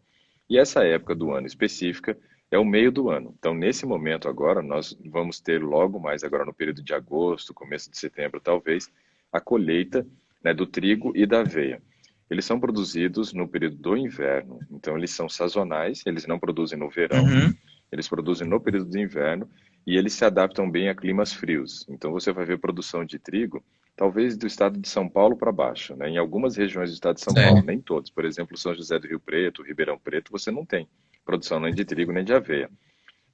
E essa época do ano específica é o meio do ano. Então, nesse momento agora, nós vamos ter logo mais agora no período de agosto, começo de setembro, talvez, a colheita, né, do trigo e da aveia. Eles são produzidos no período do inverno, então eles são sazonais, eles não produzem no verão, Uhum. eles produzem no período do inverno e eles se adaptam bem a climas frios. Então você vai ver produção de trigo, talvez do estado de São Paulo para baixo, né? Em algumas regiões do estado de São Paulo, Certo. nem todos. Por exemplo, São José do Rio Preto, Ribeirão Preto, você não tem produção nem de trigo nem de aveia.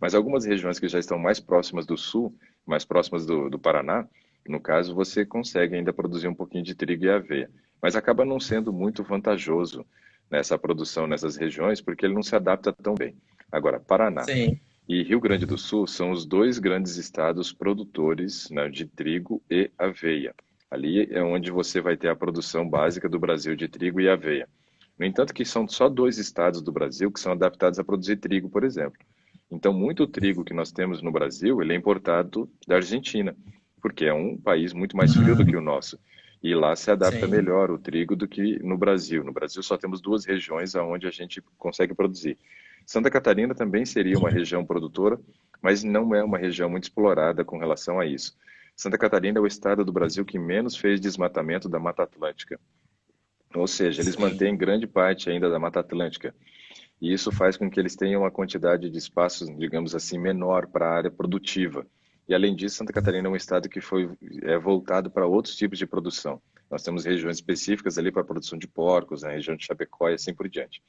Mas algumas regiões que já estão mais próximas do sul, mais próximas do Paraná, no caso, você consegue ainda produzir um pouquinho de trigo e aveia. Mas acaba não sendo muito vantajoso nessa produção nessas regiões, porque ele não se adapta tão bem. Agora, Paraná Sim. e Rio Grande do Sul são os dois grandes estados produtores, né, de trigo e aveia. Ali é onde você vai ter a produção básica do Brasil de trigo e aveia. No entanto, que são só 2 estados do Brasil que são adaptados a produzir trigo, por exemplo. Então, muito trigo que nós temos no Brasil, ele é importado da Argentina, porque é um país muito mais frio do que o nosso. E lá se adapta Sim. melhor o trigo do que no Brasil. No Brasil só temos 2 regiões onde a gente consegue produzir. Santa Catarina também seria uma região produtora, mas não é uma região muito explorada com relação a isso. Santa Catarina é o estado do Brasil que menos fez desmatamento da Mata Atlântica. Ou seja, eles Sim. mantêm grande parte ainda da Mata Atlântica. E isso faz com que eles tenham uma quantidade de espaços, digamos assim, menor para a área produtiva. E além disso, Santa Catarina é um estado que foi voltado para outros tipos de produção. Nós temos regiões específicas ali para a produção de porcos, na região de Chapecó e assim por diante.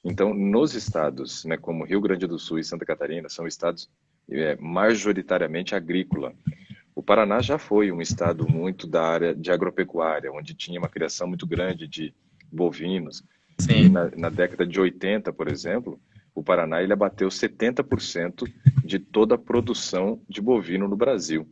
Então, nos estados, né, como Rio Grande do Sul e Santa Catarina, são estados majoritariamente agrícola. O Paraná já foi um estado muito da área de agropecuária, onde tinha uma criação muito grande de bovinos. E Sim. na década de 80, por exemplo, o Paraná ele abateu 70% de toda a produção de bovino no Brasil.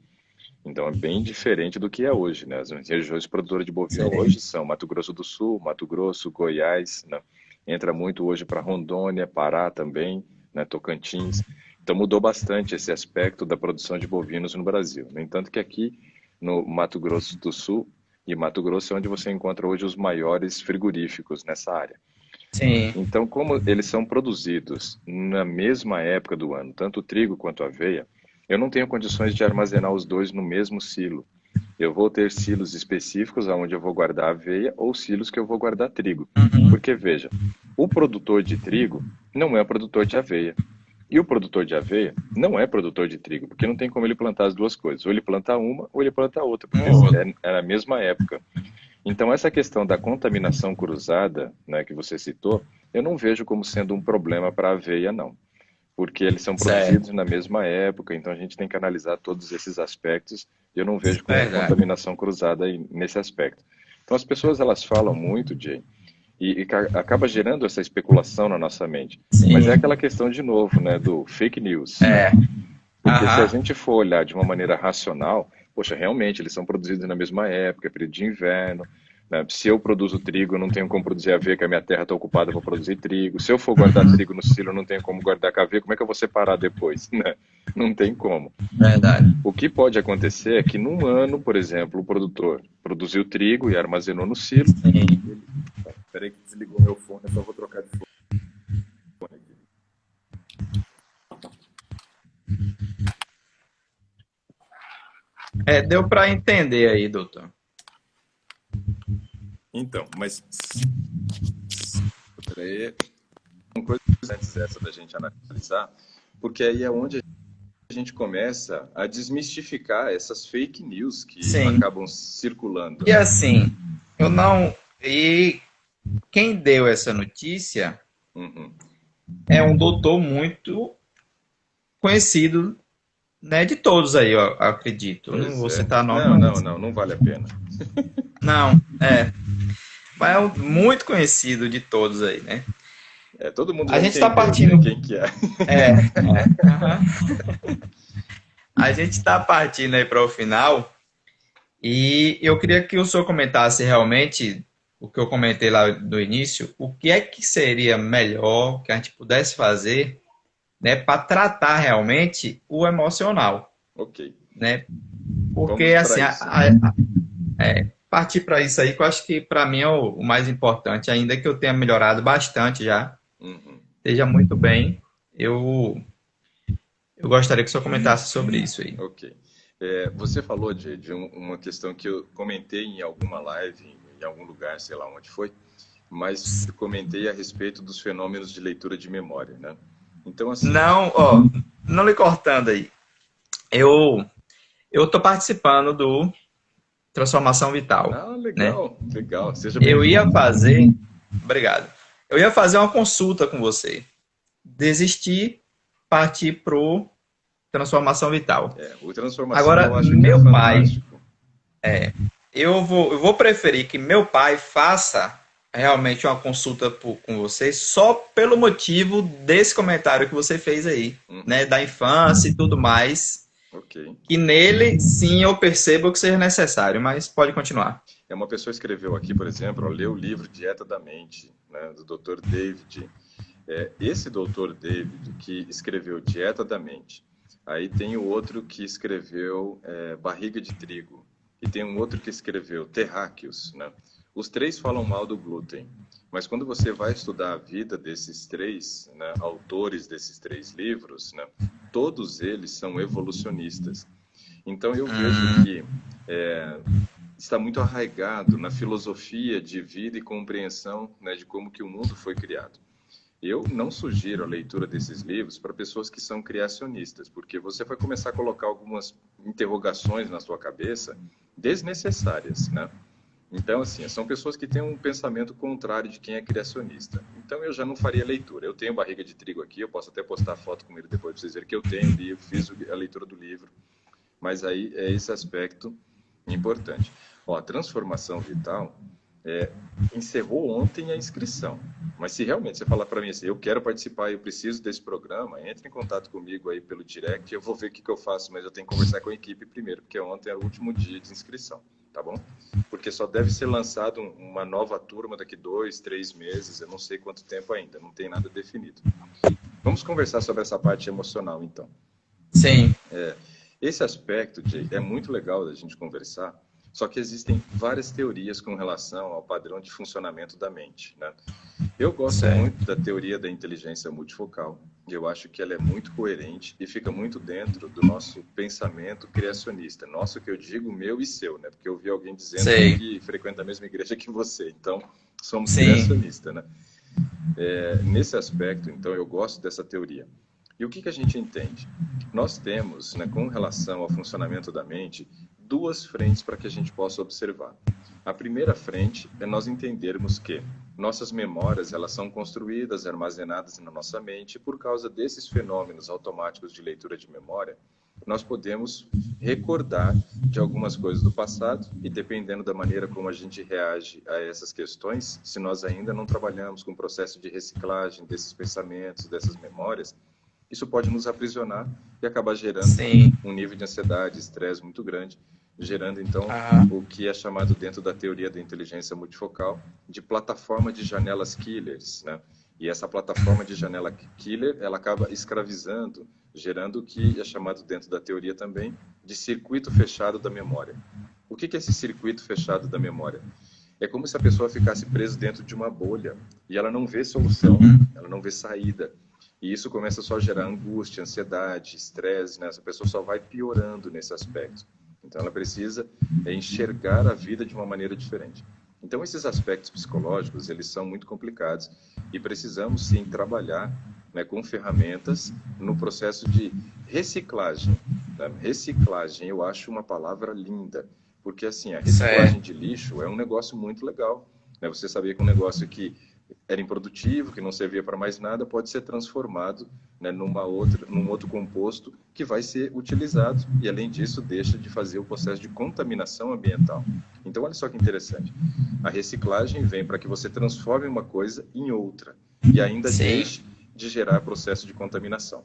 Então é bem diferente do que é hoje, né? As regiões produtoras de bovino Sim. hoje são Mato Grosso do Sul, Mato Grosso, Goiás, né? Entra muito hoje para Rondônia, Pará também, né? Tocantins. Então mudou bastante esse aspecto da produção de bovinos no Brasil. No entanto que aqui no Mato Grosso do Sul e Mato Grosso é onde você encontra hoje os maiores frigoríficos nessa área. Sim. Então, como eles são produzidos na mesma época do ano, tanto o trigo quanto a aveia, eu não tenho condições de armazenar os dois no mesmo silo. Eu vou ter silos específicos onde eu vou guardar aveia ou silos que eu vou guardar trigo. Uhum. Porque, veja, o produtor de trigo não é produtor de aveia. E o produtor de aveia não é produtor de trigo, porque não tem como ele plantar as duas coisas. Ou ele planta uma ou ele planta outra, porque é na mesma época. Então, essa questão da contaminação cruzada, né, que você citou, eu não vejo como sendo um problema para a aveia, não. Porque eles são produzidos Certo. na mesma época, então a gente tem que analisar todos esses aspectos, e eu não vejo como Verdade. contaminação cruzada nesse aspecto. Então, as pessoas, elas falam muito, Jay, e acaba gerando essa especulação na nossa mente. Mas é Sim. aquela questão, de novo, né, do fake news, né? É. Porque se a Aham. gente for olhar de uma maneira racional, poxa, realmente eles são produzidos na mesma época, período de inverno, né? Se eu produzo trigo, eu não tenho como produzir aveia, que a minha terra está ocupada para produzir trigo. Se eu for guardar Uhum. trigo no silo, eu não tenho como guardar aveia, como é que eu vou separar depois, né? Não tem como. Verdade. O que pode acontecer é que num ano, por exemplo, o produtor produziu trigo e armazenou no silo. Sim. Peraí que desligou meu fone, eu só vou trocar de fone aqui. Deu para entender aí, doutor. Então, mas peraí, uma coisa antes dessa da gente analisar, porque aí é onde a gente começa a desmistificar essas fake news que Sim. acabam circulando, E né? assim, eu não. E quem deu essa notícia Uhum. é um doutor muito conhecido, né, de todos aí, eu acredito. Eu não Pois vou é. citar nome, Não, não, mas. não, não vale a pena. Não, é. Mas é um muito conhecido de todos aí, né? É, todo mundo A já gente está entendeu, Jay, partindo. quem que é. Aham. A gente está partindo aí para o final. E eu queria que o senhor comentasse realmente o que eu comentei lá no início, o que é que seria melhor que a gente pudesse fazer, né, para tratar realmente o emocional, Ok, né? Porque vamos para assim, isso. partir para isso aí, que eu acho que para mim é o mais importante, ainda que eu tenha melhorado bastante já, Uhum. esteja muito bem. Eu gostaria que o senhor comentasse sobre isso aí. Ok. É, você falou de uma questão que eu comentei em alguma live, em algum lugar, sei lá onde foi, mas eu comentei a respeito dos fenômenos de leitura de memória, né? Então, assim, Não, ó, não lhe cortando aí. Eu eu estou participando do Transformação Vital, ah, né? legal, legal, seja Eu ia bem-vindo. fazer, obrigado. Eu ia fazer uma consulta com você. Desistir, partir pro Transformação Vital. É, o Transformação Agora, eu acho que é meu pai, fantástico. eu vou preferir que meu pai faça realmente uma consulta com você só pelo motivo desse comentário que você fez aí, né, Uhum, da infância e tudo mais, ok. que nele sim eu percebo que seja necessário, mas pode continuar. É, uma pessoa escreveu aqui, por exemplo, ó, leu o livro Dieta da Mente, né, do Dr. David. É, esse Dr. David que escreveu Dieta da Mente, aí tem o outro que escreveu Barriga de Trigo, e tem um outro que escreveu Terráqueos, né? Os três falam mal do glúten, mas quando você vai estudar a vida desses três, né, autores desses três livros, né, todos eles são evolucionistas. Então eu vejo que é, está muito arraigado na filosofia de vida e compreensão, né, de como que o mundo foi criado. Eu não sugiro a leitura desses livros para pessoas que são criacionistas, porque você vai começar a colocar algumas interrogações na sua cabeça desnecessárias, né? Então, assim, são pessoas que têm um pensamento contrário de quem é criacionista. Então, eu já não faria leitura. Eu tenho Barriga de Trigo aqui, eu posso até postar foto com ele depois para vocês verem que eu tenho o livro, fiz a leitura do livro, mas aí é esse aspecto importante. Ó, a transformação vital, Encerrou ontem a inscrição. Mas se realmente você falar para mim assim, eu quero participar, eu preciso desse programa, entre em contato comigo aí pelo direct, eu vou ver o que eu faço, mas eu tenho que conversar com a equipe primeiro, porque ontem era o último dia de inscrição, tá bom? Porque só deve ser lançado uma nova turma daqui 2, 3 meses, eu não sei quanto tempo ainda, não tem nada definido. Vamos conversar sobre essa parte emocional, então. Sim, Esse aspecto, Jay, é muito legal da gente conversar, só que existem várias teorias com relação ao padrão de funcionamento da mente, né? Eu gosto certo. muito da teoria da inteligência multifocal, e eu acho que ela é muito coerente e fica muito dentro do nosso pensamento criacionista. Nosso, que eu digo, meu e seu, né? Porque eu vi alguém dizendo Sei. que frequenta a mesma igreja que você, então somos Sim. criacionistas, né? Nesse aspecto, então, eu gosto dessa teoria. E o que a gente entende? Nós temos, né, com relação ao funcionamento da mente, duas frentes para que a gente possa observar. A primeira frente é nós entendermos que nossas memórias, elas são construídas, armazenadas na nossa mente, e por causa desses fenômenos automáticos de leitura de memória, nós podemos recordar de algumas coisas do passado e, dependendo da maneira como a gente reage a essas questões, se nós ainda não trabalhamos com o processo de reciclagem desses pensamentos, dessas memórias, isso pode nos aprisionar e acabar gerando Sim. um nível de ansiedade, estresse muito grande, gerando então Aham. o que é chamado dentro da teoria da inteligência multifocal de plataforma de janelas killers, né? E essa plataforma de janela killer, ela acaba escravizando, gerando o que é chamado dentro da teoria também de circuito fechado da memória. O que é esse circuito fechado da memória? É como se a pessoa ficasse presa dentro de uma bolha e ela não vê solução, ela não vê saída. E isso começa só a gerar angústia, ansiedade, estresse, né? Essa pessoa só vai piorando nesse aspecto. Então ela precisa enxergar a vida de uma maneira diferente. Então esses aspectos psicológicos, eles são muito complicados e precisamos sim trabalhar, né, com ferramentas no processo de reciclagem. Né? Reciclagem, eu acho uma palavra linda, porque assim, a reciclagem Certo. de lixo é um negócio muito legal. Né? Você sabia que um negócio que era improdutivo, que não servia para mais nada, pode ser transformado, né, num outro composto que vai ser utilizado e, além disso, deixa de fazer o processo de contaminação ambiental. Então, olha só que interessante. A reciclagem vem para que você transforme uma coisa em outra e ainda Sim. deixe de gerar processo de contaminação.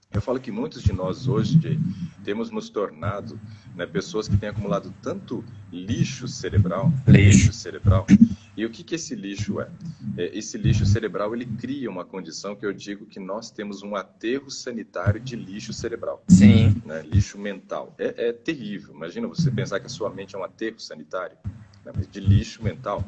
Eu falo que muitos de nós hoje, Jay, temos nos tornado, né, pessoas que têm acumulado tanto lixo cerebral, Lixo. e o que esse lixo é? Esse lixo cerebral, ele cria uma condição que eu digo que nós temos um aterro sanitário de lixo cerebral, Sim. né? Lixo mental. É terrível. Imagina você pensar que a sua mente é um aterro sanitário, né, de lixo mental.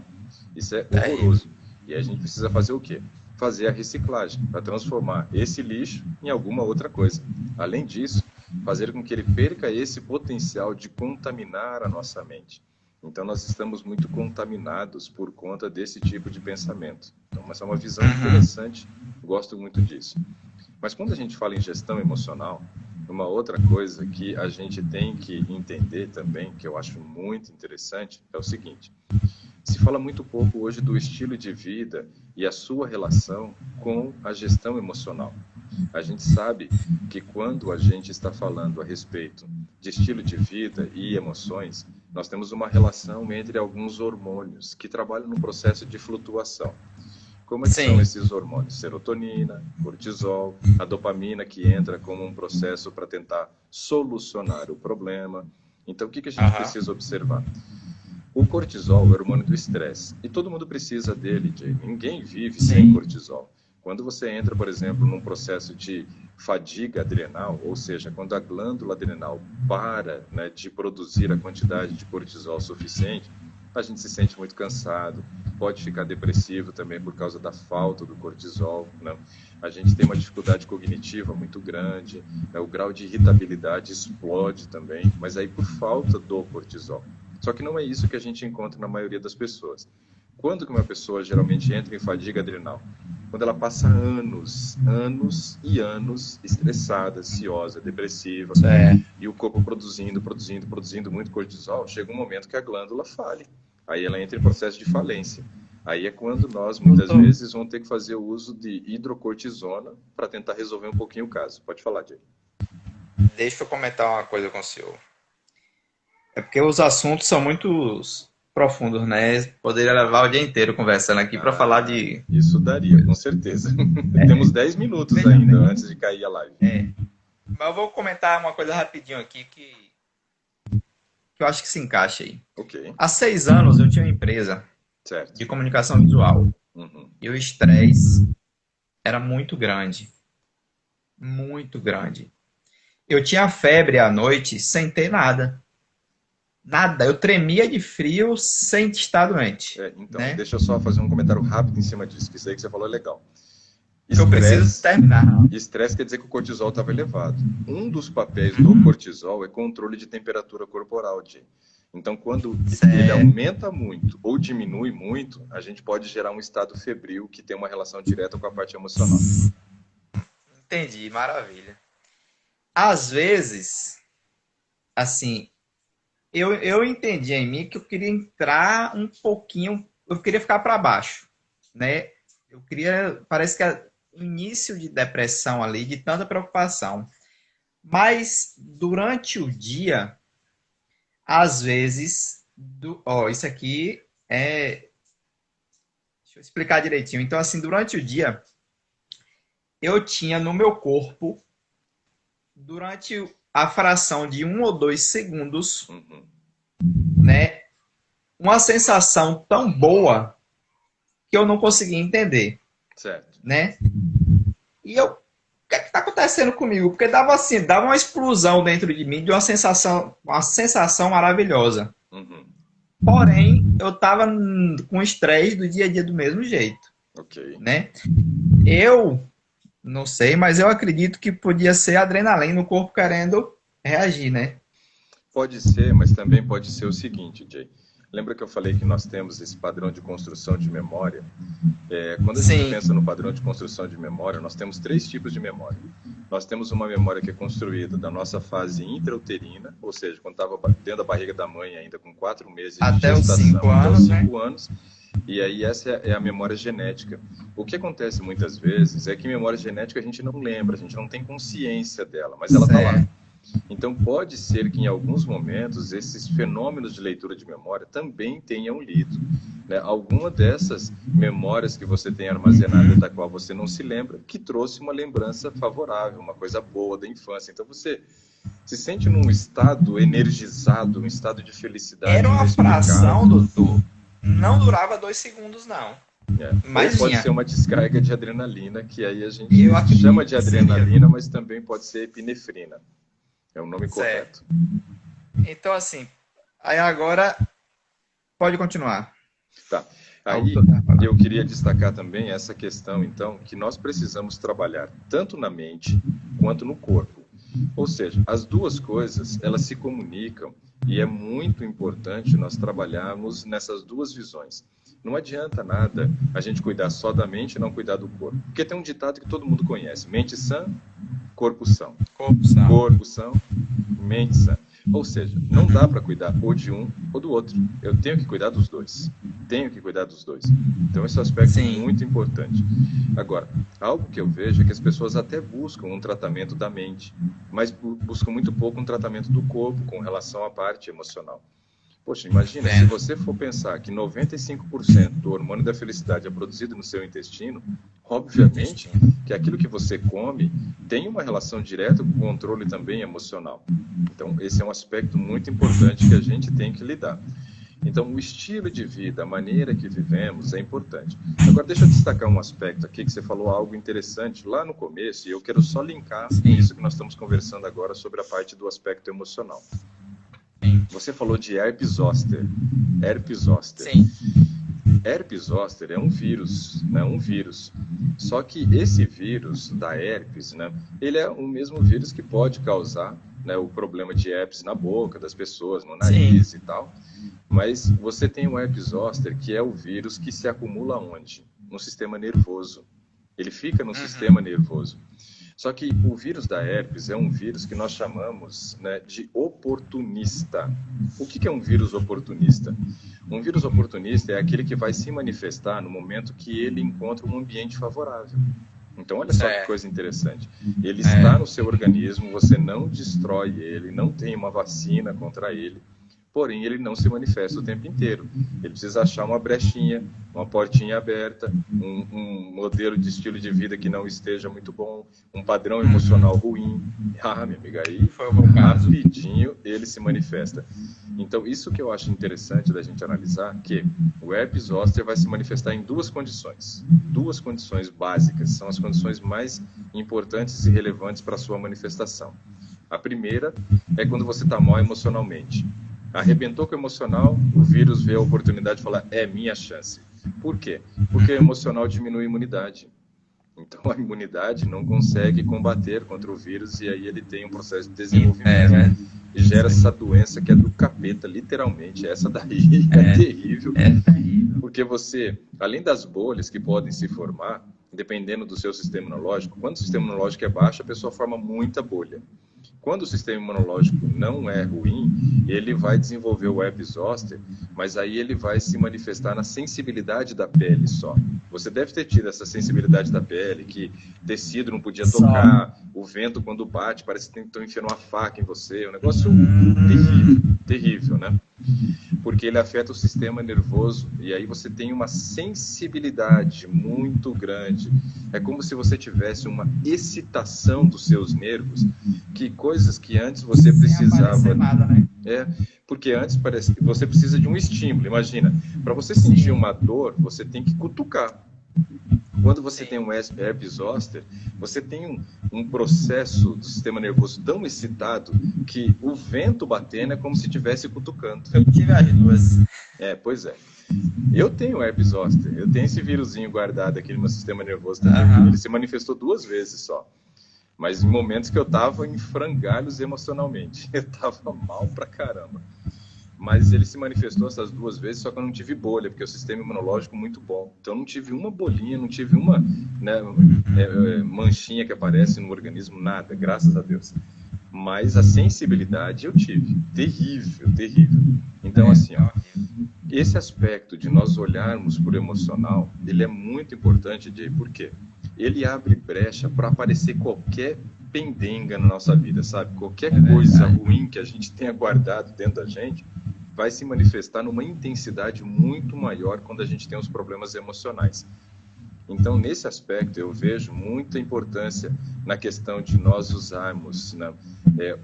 Isso é Terrível. horroroso. E a gente precisa fazer o quê? Fazer a reciclagem, para transformar esse lixo em alguma outra coisa. Além disso, fazer com que ele perca esse potencial de contaminar a nossa mente. Então, nós estamos muito contaminados por conta desse tipo de pensamento. Então, essa é uma visão interessante, gosto muito disso. Mas quando a gente fala em gestão emocional, uma outra coisa que a gente tem que entender também, que eu acho muito interessante, é o seguinte: se fala muito pouco hoje do estilo de vida e a sua relação com a gestão emocional. A gente sabe que quando a gente está falando a respeito de estilo de vida e emoções, nós temos uma relação entre alguns hormônios que trabalham no processo de flutuação. Como é que são Sim. esses hormônios? Serotonina, cortisol, a dopamina que entra como um processo para tentar solucionar o problema. Então, o que a gente precisa observar? O cortisol é o hormônio do estresse. E todo mundo precisa dele, Jay. Ninguém vive sem cortisol. Quando você entra, por exemplo, num processo de fadiga adrenal, ou seja, quando a glândula adrenal para, né, de produzir a quantidade de cortisol suficiente, a gente se sente muito cansado, pode ficar depressivo também por causa da falta do cortisol, né? A gente tem uma dificuldade cognitiva muito grande, né? O grau de irritabilidade explode também, mas aí por falta do cortisol. Só que não é isso que a gente encontra na maioria das pessoas. Quando que uma pessoa geralmente entra em fadiga adrenal? Quando ela passa anos e anos estressada, ansiosa, depressiva, e o corpo produzindo muito cortisol, chega um momento que a glândula falha. Aí ela entra em processo de falência. Aí é quando nós, muitas vezes, vamos ter que fazer o uso de hidrocortisona para tentar resolver um pouquinho o caso. Pode falar, Diego. Deixa eu comentar uma coisa com o senhor. É porque os assuntos são muito profundos, né? Poderia levar o dia inteiro conversando aqui para falar de... Isso daria, com certeza. Temos 10 minutos ainda antes de cair a live. Mas eu vou comentar uma coisa rapidinho aqui que eu acho que se encaixa aí. Ok, Há 6 anos eu tinha uma empresa certo. de comunicação visual Uhum. e o estresse era muito grande. Muito grande. Eu tinha febre à noite sem ter nada. Nada. Eu tremia de frio sem estar doente. Então, né? deixa eu só fazer um comentário rápido em cima disso, que isso aí que você falou é legal. Eu preciso terminar. Estresse quer dizer que o cortisol estava elevado. Um dos papéis do cortisol é controle de temperatura corporal, Jay. Então, quando ele aumenta muito ou diminui muito, a gente pode gerar um estado febril que tem uma relação direta com a parte emocional. Entendi, maravilha. Às vezes, assim, eu entendi em mim que eu queria entrar um pouquinho, eu queria ficar para baixo, né? Eu queria, parece que o início de depressão ali, de tanta preocupação. Mas durante o dia, às vezes, isso aqui é... Deixa eu explicar direitinho. Então, assim, durante o dia, eu tinha no meu corpo, durante a fração de 1 ou 2 segundos, né, uma sensação tão boa que eu não conseguia entender. Certo. Né? E eu, o que é que tá acontecendo comigo? Porque dava assim, dava uma explosão dentro de mim de uma sensação maravilhosa. Porém, eu tava com estresse do dia a dia do mesmo jeito. Ok. Né? Eu não sei, mas eu acredito que podia ser adrenalina no corpo querendo reagir, né? Pode ser, mas também pode ser o seguinte, Jay. Lembra que eu falei que nós temos esse padrão de construção de memória? Quando a gente pensa no padrão de construção de memória, nós temos 3 tipos de memória. Nós temos uma memória que é construída da nossa fase intrauterina, ou seja, quando estava dentro da barriga da mãe ainda com 4 meses de até gestação, os 5 anos, até os 5 né? anos. E aí essa é a memória genética. O que acontece muitas vezes é que memória genética a gente não lembra, a gente não tem consciência dela, mas ela está lá. Então pode ser que em alguns momentos esses fenômenos de leitura de memória também tenham lido, né, alguma dessas memórias que você tem armazenada da qual você não se lembra, que trouxe uma lembrança favorável, uma coisa boa da infância. Então você se sente num estado energizado, um estado de felicidade. Era uma fração, doutor. Não durava 2 segundos, não. Mas pode ser uma descarga de adrenalina, que aí a gente chama de adrenalina, mas também pode ser epinefrina. É o nome correto. Então, assim, aí agora pode continuar. Tá. Aí eu queria destacar também essa questão, então, que nós precisamos trabalhar tanto na mente quanto no corpo. Ou seja, as duas coisas, elas se comunicam e é muito importante nós trabalharmos nessas duas visões. Não adianta nada a gente cuidar só da mente e não cuidar do corpo. Porque tem um ditado que todo mundo conhece: mente sã, corpo são. Corpo são, mente sã. Ou seja, não dá para cuidar ou de um ou do outro. Eu tenho que cuidar dos dois. Tenho que cuidar dos dois. Então esse aspecto é muito importante. Agora, algo que eu vejo é que as pessoas até buscam um tratamento da mente, mas buscam muito pouco um tratamento do corpo com relação à parte emocional. Poxa, imagina, se você for pensar que 95% do hormônio da felicidade é produzido no seu intestino, obviamente que aquilo que você come tem uma relação direta com o controle também emocional. Então, esse é um aspecto muito importante que a gente tem que lidar. Então, o estilo de vida, a maneira que vivemos é importante. Agora, deixa eu destacar um aspecto aqui que você falou algo interessante lá no começo, e eu quero só linkar isso que nós estamos conversando agora sobre a parte do aspecto emocional. Você falou de herpes zoster. Herpes zoster. Herpes zoster é um vírus, né? Um vírus. Só que esse vírus da herpes, né? Ele é o mesmo vírus que pode causar, né, o problema de herpes na boca das pessoas, no nariz e tal. Mas você tem o herpes zoster, que é o vírus que se acumula onde? No sistema nervoso. Ele fica no sistema nervoso. Só que o vírus da herpes é um vírus que nós chamamos, né, de oportunista. O que é um vírus oportunista? Um vírus oportunista é aquele que vai se manifestar no momento que ele encontra um ambiente favorável. Então, olha só que coisa interessante. Ele está no seu organismo, você não destrói ele, não tem uma vacina contra ele, porém ele não se manifesta o tempo inteiro. Ele precisa achar uma brechinha, uma portinha aberta, um modelo de estilo de vida que não esteja muito bom, um padrão emocional ruim. Ah, minha amiga, aí Foi o meu caso. rapidinho ele se manifesta. Então, isso que eu acho interessante da gente analisar, que o herpes zoster vai se manifestar em duas condições básicas, são as condições mais importantes e relevantes para a sua manifestação. A primeira é quando você está mal emocionalmente. Arrebentou com o emocional, o vírus vê a oportunidade de falar, é minha chance. Por quê? Porque o emocional diminui a imunidade. Então, a imunidade não consegue combater contra o vírus e aí ele tem um processo de desenvolvimento e gera essa doença que é do capeta, literalmente. Essa daí é terrível, porque você, além das bolhas que podem se formar, dependendo do seu sistema imunológico, quando o sistema imunológico é baixo, a pessoa forma muita bolha. Quando o sistema imunológico não é ruim, ele vai desenvolver o herpes zoster, mas aí ele vai se manifestar na sensibilidade da pele só. Você deve ter tido essa sensibilidade da pele, que tecido não podia tocar, o vento quando bate, parece que estão enfiando uma faca em você, é um negócio terrível, terrível, né? Porque ele afeta o sistema nervoso e aí você tem uma sensibilidade muito grande. É como se você tivesse uma excitação dos seus nervos, que coisas que antes você precisava... Nada, né? Porque antes parece que você precisa de um estímulo. Imagina, para você sentir uma dor, você tem que cutucar. Quando você tem um herpes zoster, você tem um processo do sistema nervoso tão excitado que o vento batendo é como se estivesse cutucando. Eu tive as duas. Pois é. Eu tenho herpes zoster, eu tenho esse vírusinho guardado aqui no meu sistema nervoso também. Ele se manifestou 2 vezes só. Mas em momentos que eu estava em frangalhos emocionalmente. Eu estava mal pra caramba. Mas ele se manifestou essas 2 vezes, só que eu não tive bolha, porque o sistema imunológico é muito bom. Então eu não tive uma bolinha, não tive uma manchinha que aparece no organismo, nada, graças a Deus. Mas a sensibilidade eu tive. Terrível, terrível. Então, assim, ó, esse aspecto de nós olharmos para o emocional, ele é muito importante, Jay, por quê? Ele abre brecha para aparecer qualquer pendenga na nossa vida, sabe? Qualquer coisa ruim que a gente tenha guardado dentro da gente vai se manifestar numa intensidade muito maior quando a gente tem os problemas emocionais. Então, nesse aspecto, eu vejo muita importância na questão de nós usarmos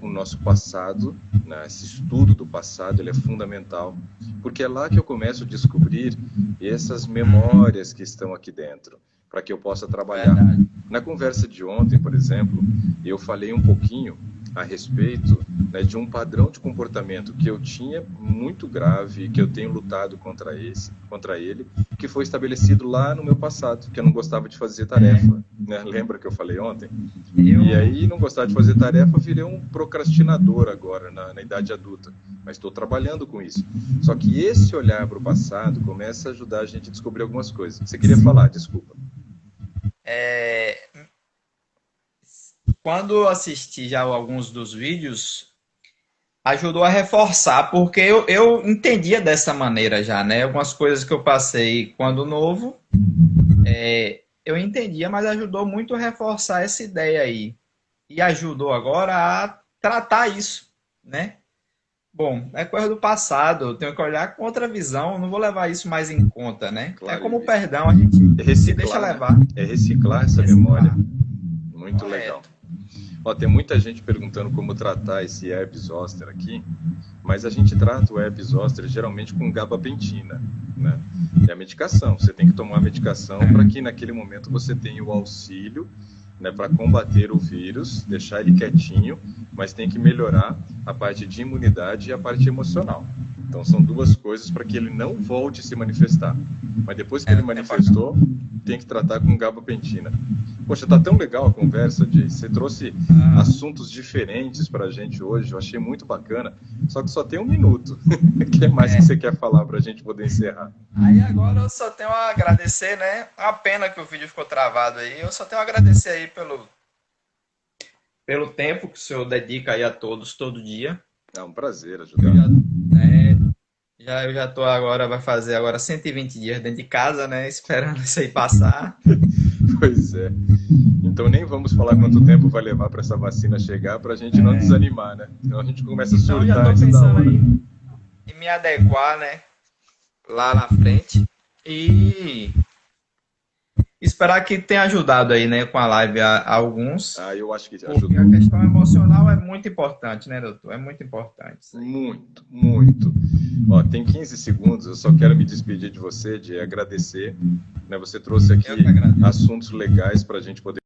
o nosso passado, esse estudo do passado, ele é fundamental, porque é lá que eu começo a descobrir essas memórias que estão aqui dentro, para que eu possa trabalhar. Na conversa de ontem, por exemplo, eu falei um pouquinho a respeito de um padrão de comportamento que eu tinha muito grave, que eu tenho lutado contra ele, que foi estabelecido lá no meu passado, que eu não gostava de fazer tarefa. Né? Lembra que eu falei ontem? E aí, não gostar de fazer tarefa, virei um procrastinador agora, na idade adulta. Mas estou trabalhando com isso. Só que esse olhar para o passado começa a ajudar a gente a descobrir algumas coisas. Você queria falar, desculpa. Quando eu assisti já alguns dos vídeos, ajudou a reforçar, porque eu entendia dessa maneira já, né? Algumas coisas que eu passei quando novo, eu entendia, mas ajudou muito a reforçar essa ideia aí. E ajudou agora a tratar isso, né? Bom, é coisa do passado, eu tenho que olhar com outra visão, não vou levar isso mais em conta, né? Claro, é como o perdão, a gente se deixa levar. É reciclar essa memória. Muito legal. Ó, tem muita gente perguntando como tratar esse herpes zoster aqui, mas a gente trata o herpes zoster geralmente com gabapentina, né? É a medicação, você tem que tomar a medicação para que naquele momento você tenha o auxílio, né, para combater o vírus, deixar ele quietinho, mas tem que melhorar a parte de imunidade e a parte emocional. Então são 2 coisas para que ele não volte a se manifestar. Mas depois que ele manifestou, tem que tratar com gabapentina. Poxa, tá tão legal a conversa, Jay. Você trouxe assuntos diferentes para a gente hoje, eu achei muito bacana. Só que só tem 1 minuto. O que mais que você quer falar para a gente poder encerrar? Aí agora eu só tenho a agradecer, né? A pena que o vídeo ficou travado aí. Eu só tenho a agradecer aí pelo tempo que o senhor dedica aí a todos, todo dia. É um prazer ajudar. Eu já tô agora, vai fazer agora 120 dias dentro de casa, né? Esperando isso aí passar. Pois é. Então nem vamos falar quanto tempo vai levar para essa vacina chegar, para a gente não desanimar, né? Então a gente começa a surtar Então já tô antes da pensando hora. aí. e me adequar, né, lá na frente. E esperar que tenha ajudado aí, né, com a live a alguns. Eu acho que Porque ajudou a questão emocional é muito importante, né, doutor? É muito importante isso aí. muito, muito. Ó, tem 15 segundos, eu só quero me despedir de você, de agradecer, né? Você trouxe aqui Eu que agradeço. assuntos legais para a gente poder